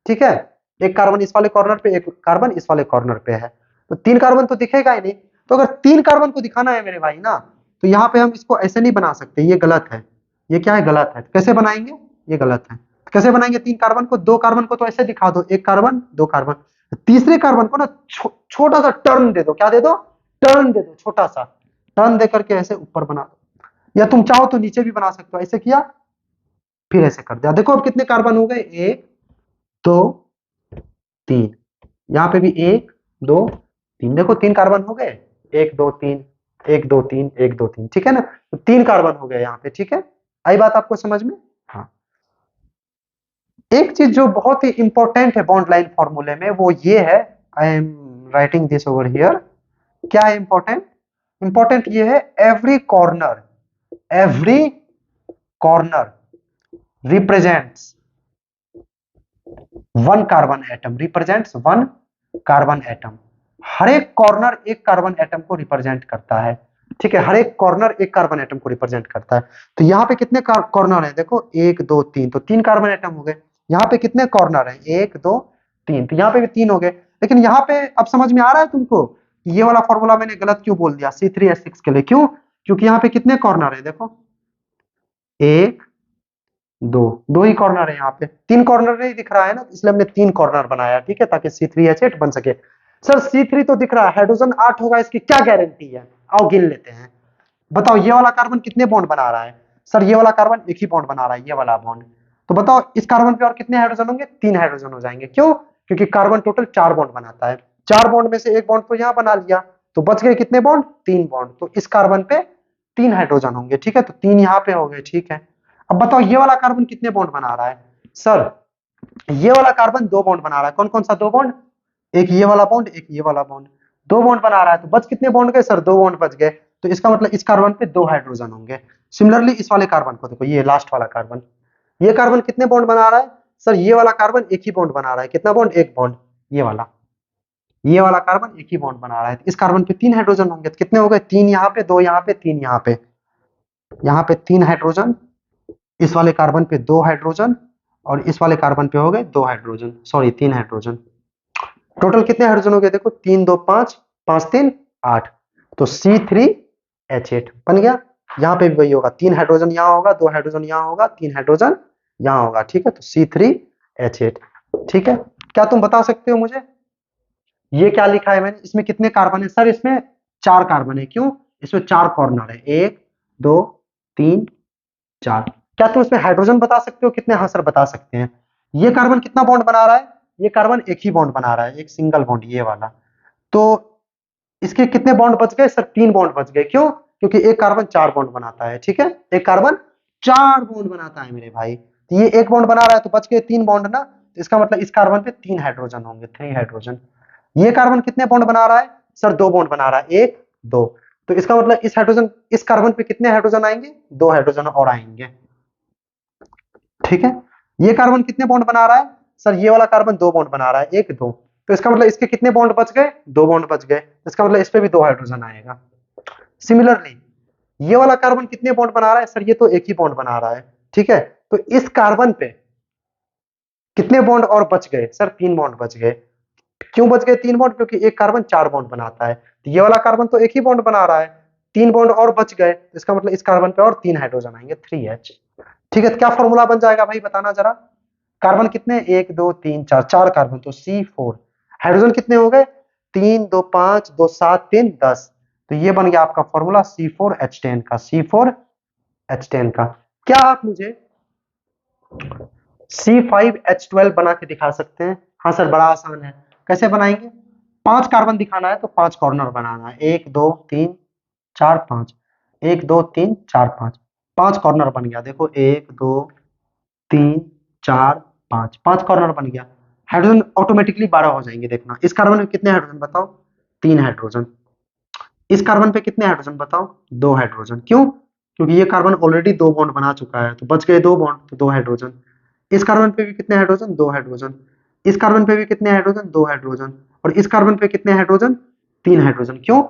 S1: ठीक है, एक कार्बन इस वाले कॉर्नर पे, एक कार्बन इस वाले कॉर्नर पे है, तो तीन कार्बन तो दिखेगा ही नहीं। तो अगर तीन कार्बन को दिखाना है मेरे भाई ना, तो यहाँ पे हम इसको ऐसे नहीं बना सकते, ये गलत है, ये क्या है, गलत है। कैसे बनाएंगे, ये गलत है, कैसे बनाएंगे, तीन कार्बन को, दो कार्बन को तो ऐसे दिखा दो, एक कार्बन दो कार्बन, तीसरे कार्बन को ना छोटा सा टर्न दे दो, क्या दे दो, टर्न दे दो, छोटा सा टर्न दे करके ऐसे ऊपर बना दो, या तुम चाहो तो नीचे भी बना सकते हो, ऐसे किया फिर ऐसे कर दिया। देखो अब कितने कार्बन हो गए, एक दो तीन, यहाँ पे भी एक दो तीन, देखो तीन कार्बन हो गए, एक दो तीन, एक दो तीन, एक दो तीन, ठीक है ना, तो तीन कार्बन हो गए यहाँ पे, ठीक है, आई बात आपको समझ में। हाँ, एक चीज जो बहुत ही इंपॉर्टेंट है बॉन्ड लाइन फॉर्मूले में, वो ये है, I am writing this over here, क्या है इंपॉर्टेंट, इंपॉर्टेंट ये है, every corner represents one carbon atom, represents one carbon atom, हर एक कॉर्नर एक कार्बन एटम को रिप्रेजेंट करता है, ठीक है, हर एक कॉर्नर एक कार्बन एटम को रिप्रेजेंट करता है। तो यहाँ पे कितने कॉर्नर है, देखो एक दो तीन, तो तीन कार्बन एटम हो गए। यहाँ पे कितने कॉर्नर है, एक दो तीन, तो यहाँ पे भी तीन हो गए। लेकिन यहाँ पे अब समझ में आ रहा है तुमको, ये वाला फॉर्मूला मैंने गलत क्यों बोल दिया C3H6 के लिए, क्यों, क्योंकि यहाँ पे कितने कॉर्नर है, देखो एक दो, दो ही कॉर्नर है, यहाँ पे तीन कॉर्नर नहीं दिख रहा है ना, इसलिए हमने तीन कॉर्नर बनाया, ठीक है, ताकि C3H8 बन सके। सर C3 तो दिख रहा है, हाइड्रोजन 8 होगा, इसकी क्या गारंटी है, आओ गिन लेते हैं। बताओ ये वाला कार्बन कितने बॉन्ड बना रहा है, सर ये वाला कार्बन एक ही बॉन्ड बना रहा है, ये वाला बॉन्ड, तो बताओ इस कार्बन पे और कितने हाइड्रोजन होंगे, तीन हाइड्रोजन हो जाएंगे, क्यों, क्योंकि कार्बन टोटल चार बॉन्ड बनाता है, चार बॉन्ड में से एक बॉन्ड तो यहाँ बना लिया, तो बच गए कितने बॉन्ड, तीन बॉन्ड, तो इस कार्बन पे तीन हाइड्रोजन होंगे, ठीक है, तो तीन यहाँ पे हो गए, ठीक है। अब बताओ ये वाला कार्बन कितने बॉन्ड बना रहा है, सर ये वाला कार्बन दो बॉन्ड बना रहा है, कौन कौन सा दो बॉन्ड, एक ये वाला बॉन्ड, एक ये वाला बॉन्ड, दो बॉन्ड बना रहा है, तो बच कितने बॉन्ड गए, सर दो बॉन्ड बच गए, तो इसका मतलब इस कार्बन पे दो हाइड्रोजन होंगे। सिमिलरली इस वाले कार्बन को देखो, ये लास्ट वाला कार्बन, ये कार्बन कितने बॉन्ड बना रहा है, सर ये वाला कार्बन एक ही बॉन्ड बना रहा है, कितना बॉन्ड, एक बॉन्ड, ये वाला कार्बन एक ही बॉन्ड बना रहा है, इस कार्बन पे तीन हाइड्रोजन होंगे, तो कितने हो गए, तीन यहाँ पे, दो यहाँ पे, तीन यहाँ पे तीन हाइड्रोजन, इस वाले कार्बन पे दो हाइड्रोजन, और इस वाले कार्बन पे हो गए दो हाइड्रोजन, सॉरी तीन हाइड्रोजन, टोटल कितने हाइड्रोजन हो गए, देखो तीन दो पांच, पांच तीन आठ, तो C3H8 बन गया। यहाँ पे भी वही होगा, तीन हाइड्रोजन यहाँ होगा, दो हाइड्रोजन यहाँ होगा, तीन हाइड्रोजन यहाँ होगा, ठीक है, तो C3H8, ठीक है। क्या तुम बता सकते हो मुझे, ये क्या लिखा है मैंने, इसमें कितने कार्बन है, सर इसमें चार कार्बन है, क्यों, इसमें चार कॉर्नर है, एक दो तीन चार। क्या तुम इसमें हाइड्रोजन बता सकते हो कितने, हाँ सर बता सकते हैं। ये कार्बन कितना बॉन्ड बना रहा है, ये कार्बन एक ही बॉन्ड बना रहा है, एक सिंगल बॉन्ड, ये वाला, तो इसके कितने बॉन्ड बच गए, सर तीन बॉन्ड बच गए, क्यों, क्योंकि एक कार्बन चार बॉन्ड बनाता है, ठीक है, एक कार्बन चार बॉन्ड बनाता है मेरे भाई, तो ये एक बॉन्ड बना रहा है, तो बच गए तीन बॉन्ड ना, तो इसका मतलब इस कार्बन पे तीन हाइड्रोजन होंगे, थ्री हाइड्रोजन। ये कार्बन कितने बॉन्ड बना रहा है, सर दो बॉन्ड बना रहा है, एक दो, तो इसका मतलब इस हाइड्रोजन, इस कार्बन पे कितने हाइड्रोजन आएंगे, दो हाइड्रोजन और आएंगे, ठीक है। ये कार्बन कितने बॉन्ड बना रहा है, सर ये वाला कार्बन दो बॉन्ड बना रहा है, एक दो, तो इसका मतलब इसके कितने बॉन्ड बच गए, दो बॉन्ड बच गए, इसका मतलब इस पे भी दो हाइड्रोजन आएगा। सिमिलरली ये वाला कार्बन कितने बॉन्ड बना रहा है, सर ये तो एक ही बॉन्ड बना रहा है, ठीक है, तो इस कार्बन पे कितने बॉन्ड और बच गए, सर तीन बॉन्ड बच गए, क्यों बच गए तीन बॉन्ड, क्योंकि एक कार्बन चार बॉन्ड बनाता है, तो ये वाला कार्बन तो एक ही बॉन्ड बना रहा है, तीन बॉन्ड और बच गए, तो इसका मतलब इस कार्बन पे और तीन हाइड्रोजन आएंगे, 3H, ठीक है। तो क्या फॉर्मूला बन जाएगा भाई, बताना जरा, कार्बन कितने, एक दो तीन चार, चार कार्बन, तो C4, हाइड्रोजन कितने हो गए, तीन दो पांच, दो सात, तीन 10, तो ये बन गया आपका फॉर्मूला C4H10 का, C4H10 का। क्या आप मुझे C5H12 बना के दिखा सकते हैं, हाँ सर बड़ा आसान है, कैसे बनाएंगे, पांच कार्बन दिखाना है तो पांच कॉर्नर बनाना है, एक दो तीन चार पांच, एक दो तीन चार पांच, पांच कॉर्नर बन गया, देखो एक दो तीन चार पांच, पांच कॉर्नर बन गया, हाइड्रोजन ऑटोमेटिकली 12 हो जाएंगे, देखना इस कार्बन में कितने हाइड्रोजन बताओ, तीन हाइड्रोजन, इस कार्बन पे कितने हाइड्रोजन बताओ, दो हाइड्रोजन, क्यों, क्योंकि ये कार्बन ऑलरेडी दो बॉन्ड बना चुका है, तो बच गए दो बॉन्ड, तो दो हाइड्रोजन, इस कार्बन पे भी कितने हाइड्रोजन, दो हाइड्रोजन, इस कार्बन पे भी कितने हाइड्रोजन, दो हाइड्रोजन, और इस कार्बन पे कितने हाइड्रोजन, तीन हाइड्रोजन, क्यों,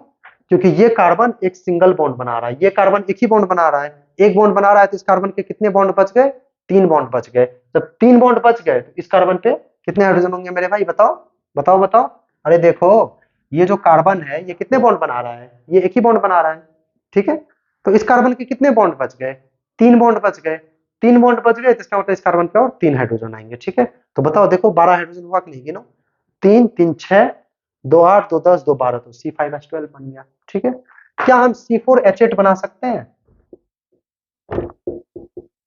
S1: क्योंकि ये कार्बन एक सिंगल बॉन्ड बना रहा है, ये कार्बन एक ही बॉन्ड बना रहा है, एक बॉन्ड बना रहा है तो इस कार्बन के कितने बॉन्ड बच गए, 3 बॉन्ड बच गए। जब 3 बॉन्ड बच गए तो इस कार्बन पे कितने हाइड्रोजन होंगे मेरे भाई, बताओ बताओ बताओ। अरे देखो ये जो कार्बन है ये कितने बॉन्ड बना रहा है, ये एक ही बॉन्ड बना रहा है, ठीक है। तो इस कार्बन के कितने बॉन्ड बच गए, 3 बॉन्ड बच गए। 3 बॉन्ड बच गए तो इसका मतलब इस कार्बन पे और 3 हाइड्रोजन आएंगे, ठीक है। तो बताओ देखो 12 हाइड्रोजन हुआ कि नहीं, गिनो। 3 3 6, 2 8, 2 10, 2 12, तो C5H12 बन गया, ठीक है। क्या हम C4H8 बना सकते हैं,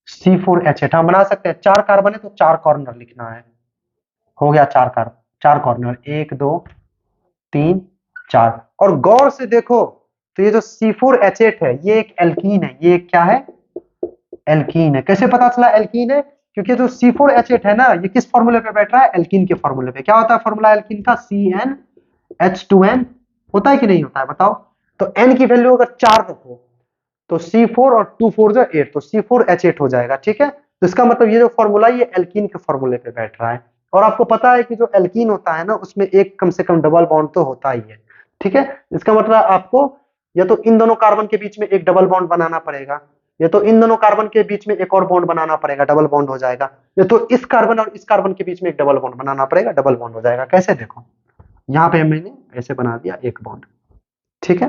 S1: C4H8 हम बना सकते हैं। 4 कार्बन है तो 4 कॉर्नर लिखना है, हो गया 4 कार्बन, 4 कॉर्नर, 1 2 3 4। और गौर से देखो तो ये जो C4H8 है ये एक एल्कीन है, ये एक क्या है, एल्कीन है। कैसे पता चला एल्कीन है, क्योंकि जो C4H8 है ना ये किस फॉर्मूले पे बैठ रहा है, एल्कीन के फॉर्मूले पे। क्या होता है फॉर्मूला एल्कीन का, CnH2n, होता है कि नहीं होता है, बताओ। तो n की वैल्यू अगर 4 रखो तो C4 और 2 4 जो 8, तो C4H8 हो जाएगा, ठीक है। तो इसका मतलब ये जो फॉर्मूला ये एल्कीन के फॉर्मूले पे बैठ रहा है। और आपको पता है कि जो एल्कीन होता है ना उसमें एक कम से कम डबल बॉन्ड तो होता ही है, ठीक है। इसका मतलब आपको या तो इन दोनों कार्बन के बीच में एक डबल बॉन्ड बनाना पड़ेगा, या तो इन दोनों कार्बन के बीच में एक और बॉन्ड बनाना पड़ेगा, डबल बॉन्ड हो जाएगा। या तो इस कार्बन और इस कार्बन के बीच में एक डबल बॉन्ड बनाना पड़ेगा, डबल बॉन्ड हो जाएगा। कैसे, देखो यहाँ पे मैंने ऐसे बना दिया एक बॉन्ड, ठीक है।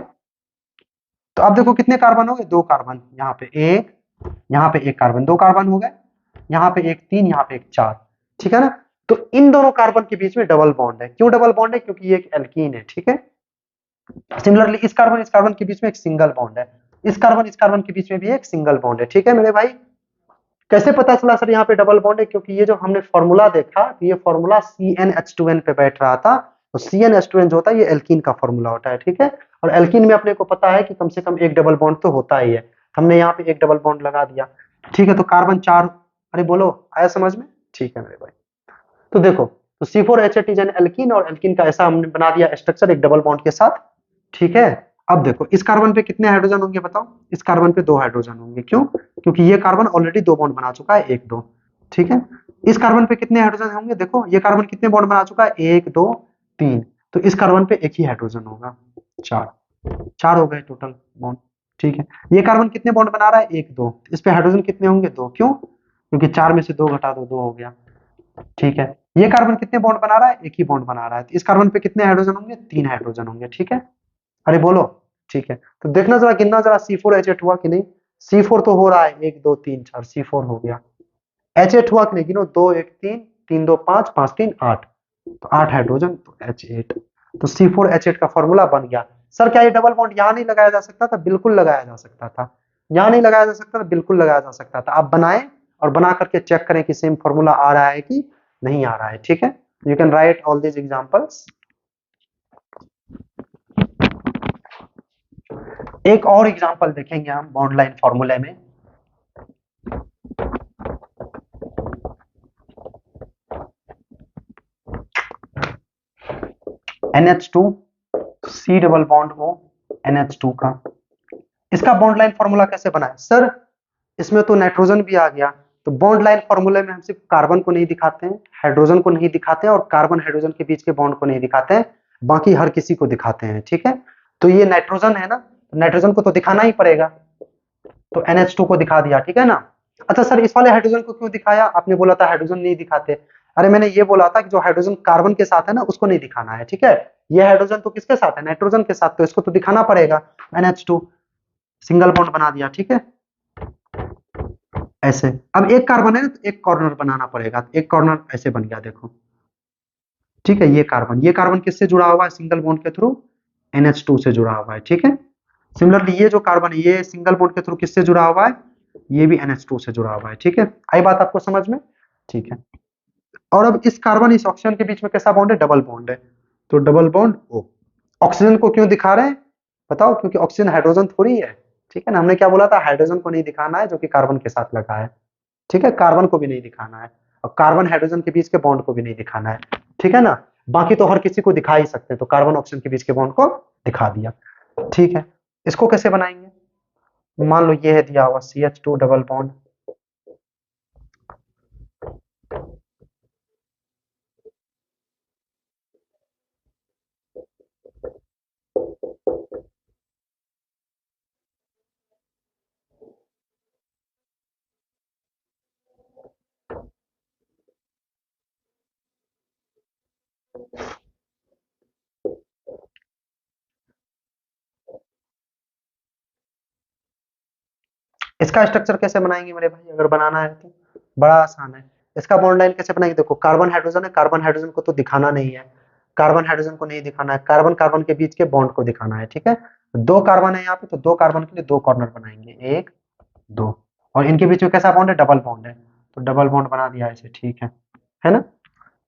S1: तो अब देखो कितने कार्बन हो गए, 2 कार्बन, यहाँ पे एक, यहाँ पे एक कार्बन, 2 कार्बन हो गए। यहाँ पे एक 3, यहाँ पे एक 4, ठीक है ना। तो इन दोनों कार्बन के बीच में डबल बॉन्ड है। क्यों डबल बॉन्ड है, क्योंकि ये एक एल्कीन है, ठीक है। सिमिलरली इस कार्बन के बीच में एक सिंगल बॉन्ड है, इस कार्बन के बीच में भी एक सिंगल बॉन्ड है, ठीक है मेरे भाई। कैसे पता चला सर यहाँ पे डबल बॉन्ड है, क्योंकि ये जो हमने फॉर्मूला देखा तो ये फॉर्मूला CnH2n पे बैठ रहा था। तो CnH2n जो होता है ये एल्कीन का फॉर्मूला होता है, ठीक है। और एल्कीन में अपने को पता है कि कम से कम एक डबल बॉन्ड तो होता ही है। हमने यहाँ पे एक डबल बॉन्ड लगा दिया, ठीक है। तो कार्बन 4, अरे बोलो आया समझ में, ठीक है मेरे भाई। तो देखो तो C4H8 इज एन एल्कीन, और एल्कीन का ऐसा हमने बना दिया स्ट्रक्चर एक डबल बॉन्ड के साथ, ठीक है। अब देखो इस कार्बन पे कितने हाइड्रोजन होंगे बताओ, इस कार्बन पे 2 हाइड्रोजन होंगे। क्यों, क्योंकि ये कार्बन ऑलरेडी 2 बॉन्ड बना चुका है, 1 2, ठीक है। इस कार्बन पे कितने हाइड्रोजन होंगे, देखो ये कार्बन कितने बॉन्ड बना चुका है, 1 2 3, तो इस कार्बन पे एक ही हाइड्रोजन होगा, 4, 4 हो गए टोटल बॉन्ड, ठीक है। ये कार्बन कितने बॉन्ड बना रहा है, 1 2, इस पे हाइड्रोजन कितने होंगे, 2, क्यों, क्योंकि 4 में से 2 घटा दो, 2 हो गया, ठीक है। ये कार्बन कितने बॉन्ड बना रहा है, एक ही बॉन्ड बना रहा है, तो इस कार्बन पे कितने हाइड्रोजन होंगे, 3 हाइड्रोजन होंगे, ठीक है। अरे बोलो, ठीक है। तो देखना जरा, गिनना जरा, C4H8 हुआ कि नहीं। C4 तो हो रहा है, 1 2 3 4, C4 हो गया। H8 हुआ कि नहीं, गिनो, 2 1 3, 3 2 5, 5 3 8, तो 8 हाइड्रोजन, तो H8। तो C4H8 का फॉर्मूला बन गया। सर क्या ये डबल बॉन्ड यहाँ नहीं लगाया जा सकता था, बिल्कुल लगाया जा सकता था। यहाँ नहीं लगाया जा सकता था, बिल्कुल लगाया जा सकता था। आप बनाए और बना करके चेक करें कि सेम फॉर्मूला आ रहा है कि नहीं आ रहा है, ठीक है। You can write all these examples. एक और एग्जांपल देखेंगे हम बॉन्ड लाइन फॉर्मूले में। NH2 C double bond O NH2 का, इसका बॉन्ड लाइन फॉर्मूला कैसे बनाए सर, इसमें तो नाइट्रोजन भी आ गया। तो बॉन्ड लाइन फॉर्मूले में हम सिर्फ कार्बन को नहीं दिखाते हैं, हाइड्रोजन को नहीं दिखाते हैं, और कार्बन हाइड्रोजन के बीच के बॉन्ड को नहीं दिखाते हैं, बाकी हर किसी को दिखाते हैं, ठीक है। तो ये नाइट्रोजन है ना, तो नाइट्रोजन को तो दिखाना ही पड़ेगा, तो NH2 को दिखा दिया, ठीक है ना। अच्छा सर इस वाले हाइड्रोजन को क्यों दिखाया, आपने बोला था हाइड्रोजन नहीं दिखाते। अरे मैंने ये बोला था कि जो हाइड्रोजन कार्बन के साथ है ना उसको नहीं दिखाना है, ठीक है। ये हाइड्रोजन तो किसके साथ है, नाइट्रोजन के साथ, तो इसको तो दिखाना पड़ेगा। NH2 सिंगल बॉन्ड बना दिया, ठीक है। ऐसे अब एक कार्बन है तो एक कॉर्नर बनाना पड़ेगा, एक कॉर्नर ऐसे बन गया, देखो, ठीक है। ये कार्बन किससे जुड़ा हुआ है, सिंगल बॉन्ड के थ्रू NH2 से जुड़ा हुआ है, ठीक है। सिमिलरली ये जो कार्बन है ये सिंगल बॉन्ड के थ्रू किससे जुड़ा हुआ है, ये भी NH2 से जुड़ा हुआ है, ठीक है। आई बात आपको समझ में, ठीक है। और अब इस कार्बन इस ऑक्सीजन के बीच में कैसा बॉन्ड है, डबल बॉन्ड है, तो डबल बॉन्ड O। ऑक्सीजन को क्यों दिखा रहे हैं बताओ, क्योंकि ऑक्सीजन हाइड्रोजन थोड़ी है, ठीक है ना। हमने क्या बोला था, हाइड्रोजन को नहीं दिखाना है जो कि कार्बन के साथ लगा है, ठीक है। कार्बन को भी नहीं दिखाना है, और कार्बन हाइड्रोजन के बीच के बॉन्ड को भी नहीं दिखाना है, ठीक है ना। बाकी तो हर किसी को दिखा ही सकते हैं, तो कार्बन ऑक्सीजन के बीच के बॉन्ड को दिखा दिया, ठीक है। इसको कैसे बनाएंगे, मान लो ये है दिया हुआ CH2 डबल बॉन्ड, इसका स्ट्रक्चर कैसे बनाएंगे मेरे भाई, अगर बनाना है तो बड़ा आसान है। इसका बॉन्ड लाइन कैसे बनाएंगे, देखो कार्बन हाइड्रोजन है, कार्बन हाइड्रोजन को तो दिखाना नहीं है, कार्बन हाइड्रोजन को नहीं दिखाना है, कार्बन कार्बन के बीच के बॉन्ड को दिखाना है, ठीक है। दो कार्बन है यहाँ पे, तो दो कार्बन के लिए दो कॉर्नर बनाएंगे, एक दो, और इनके बीच में कैसा बॉन्ड है, डबल बॉन्ड है, तो डबल बॉन्ड बना दिया ऐसे, ठीक है ना।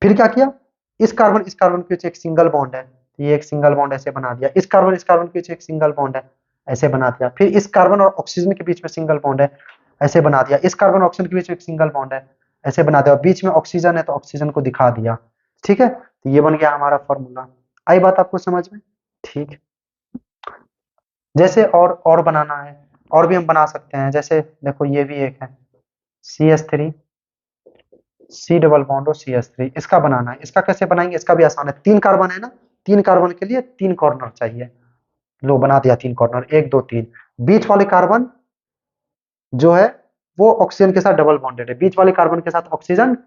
S1: फिर क्या किया, इस कार्बन के बीच एक सिंगल बॉन्ड है, तो ये एक सिंगल बॉन्ड ऐसे बना दिया, इस कार्बन के बीच एक सिंगल बॉन्ड है, ऐसे बना दिया। फिर इस कार्बन और ऑक्सीजन के बीच में सिंगल बॉन्ड है, ऐसे बना दिया। इस कार्बन और ऑक्सीजन के बीच में एक सिंगल बॉन्ड है, ऐसे बना दिया। बीच में ऑक्सीजन है तो ऑक्सीजन को दिखा दिया, ठीक है। तो ये बन गया हमारा फॉर्मूला। आई बात आपको समझ में, ठीक है। जैसे और बनाना है, और भी हम बना सकते हैं, जैसे देखो ये भी एक है, CH3 C डबल बॉन्ड और CH3, इसका बनाना है। इसका कैसे बनाएंगे, इसका भी आसान है। तीन कार्बन है ना, तीन कार्बन के लिए तीन कॉर्नर चाहिए, लो बना दिया तीन कॉर्नर, एक दो तीन। बीच वाले कार्बन जो है वो ऑक्सीजन के साथ डबल बॉन्डेड है, बीच वाले कार्बन के साथ ऑक्सीजन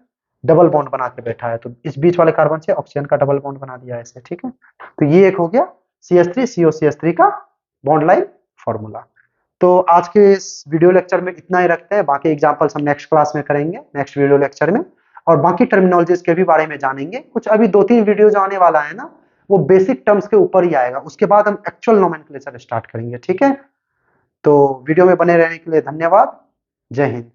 S1: डबल बॉन्ड बना के बैठा है, तो इस बीच वाले कार्बन से ऑक्सीजन का डबल बॉन्ड बना दिया ऐसे, ठीक है। तो ये एक हो गया CH3COCH3 का बॉन्ड लाइन फॉर्मूला। तो आज के इस वीडियो लेक्चर में इतना ही रखते हैं, बाकी एग्जांपल्स हम नेक्स्ट क्लास में करेंगे, नेक्स्ट वीडियो लेक्चर में, और बाकी टर्मिनोलॉजीज के भी बारे में जानेंगे। कुछ अभी दो तीन वीडियो जो आने वाला है ना, वो बेसिक टर्म्स के ऊपर ही आएगा, उसके बाद हम एक्चुअल नोमेनक्लेचर स्टार्ट करेंगे, ठीक है। तो वीडियो में बने रहने के लिए धन्यवाद। जय हिंद।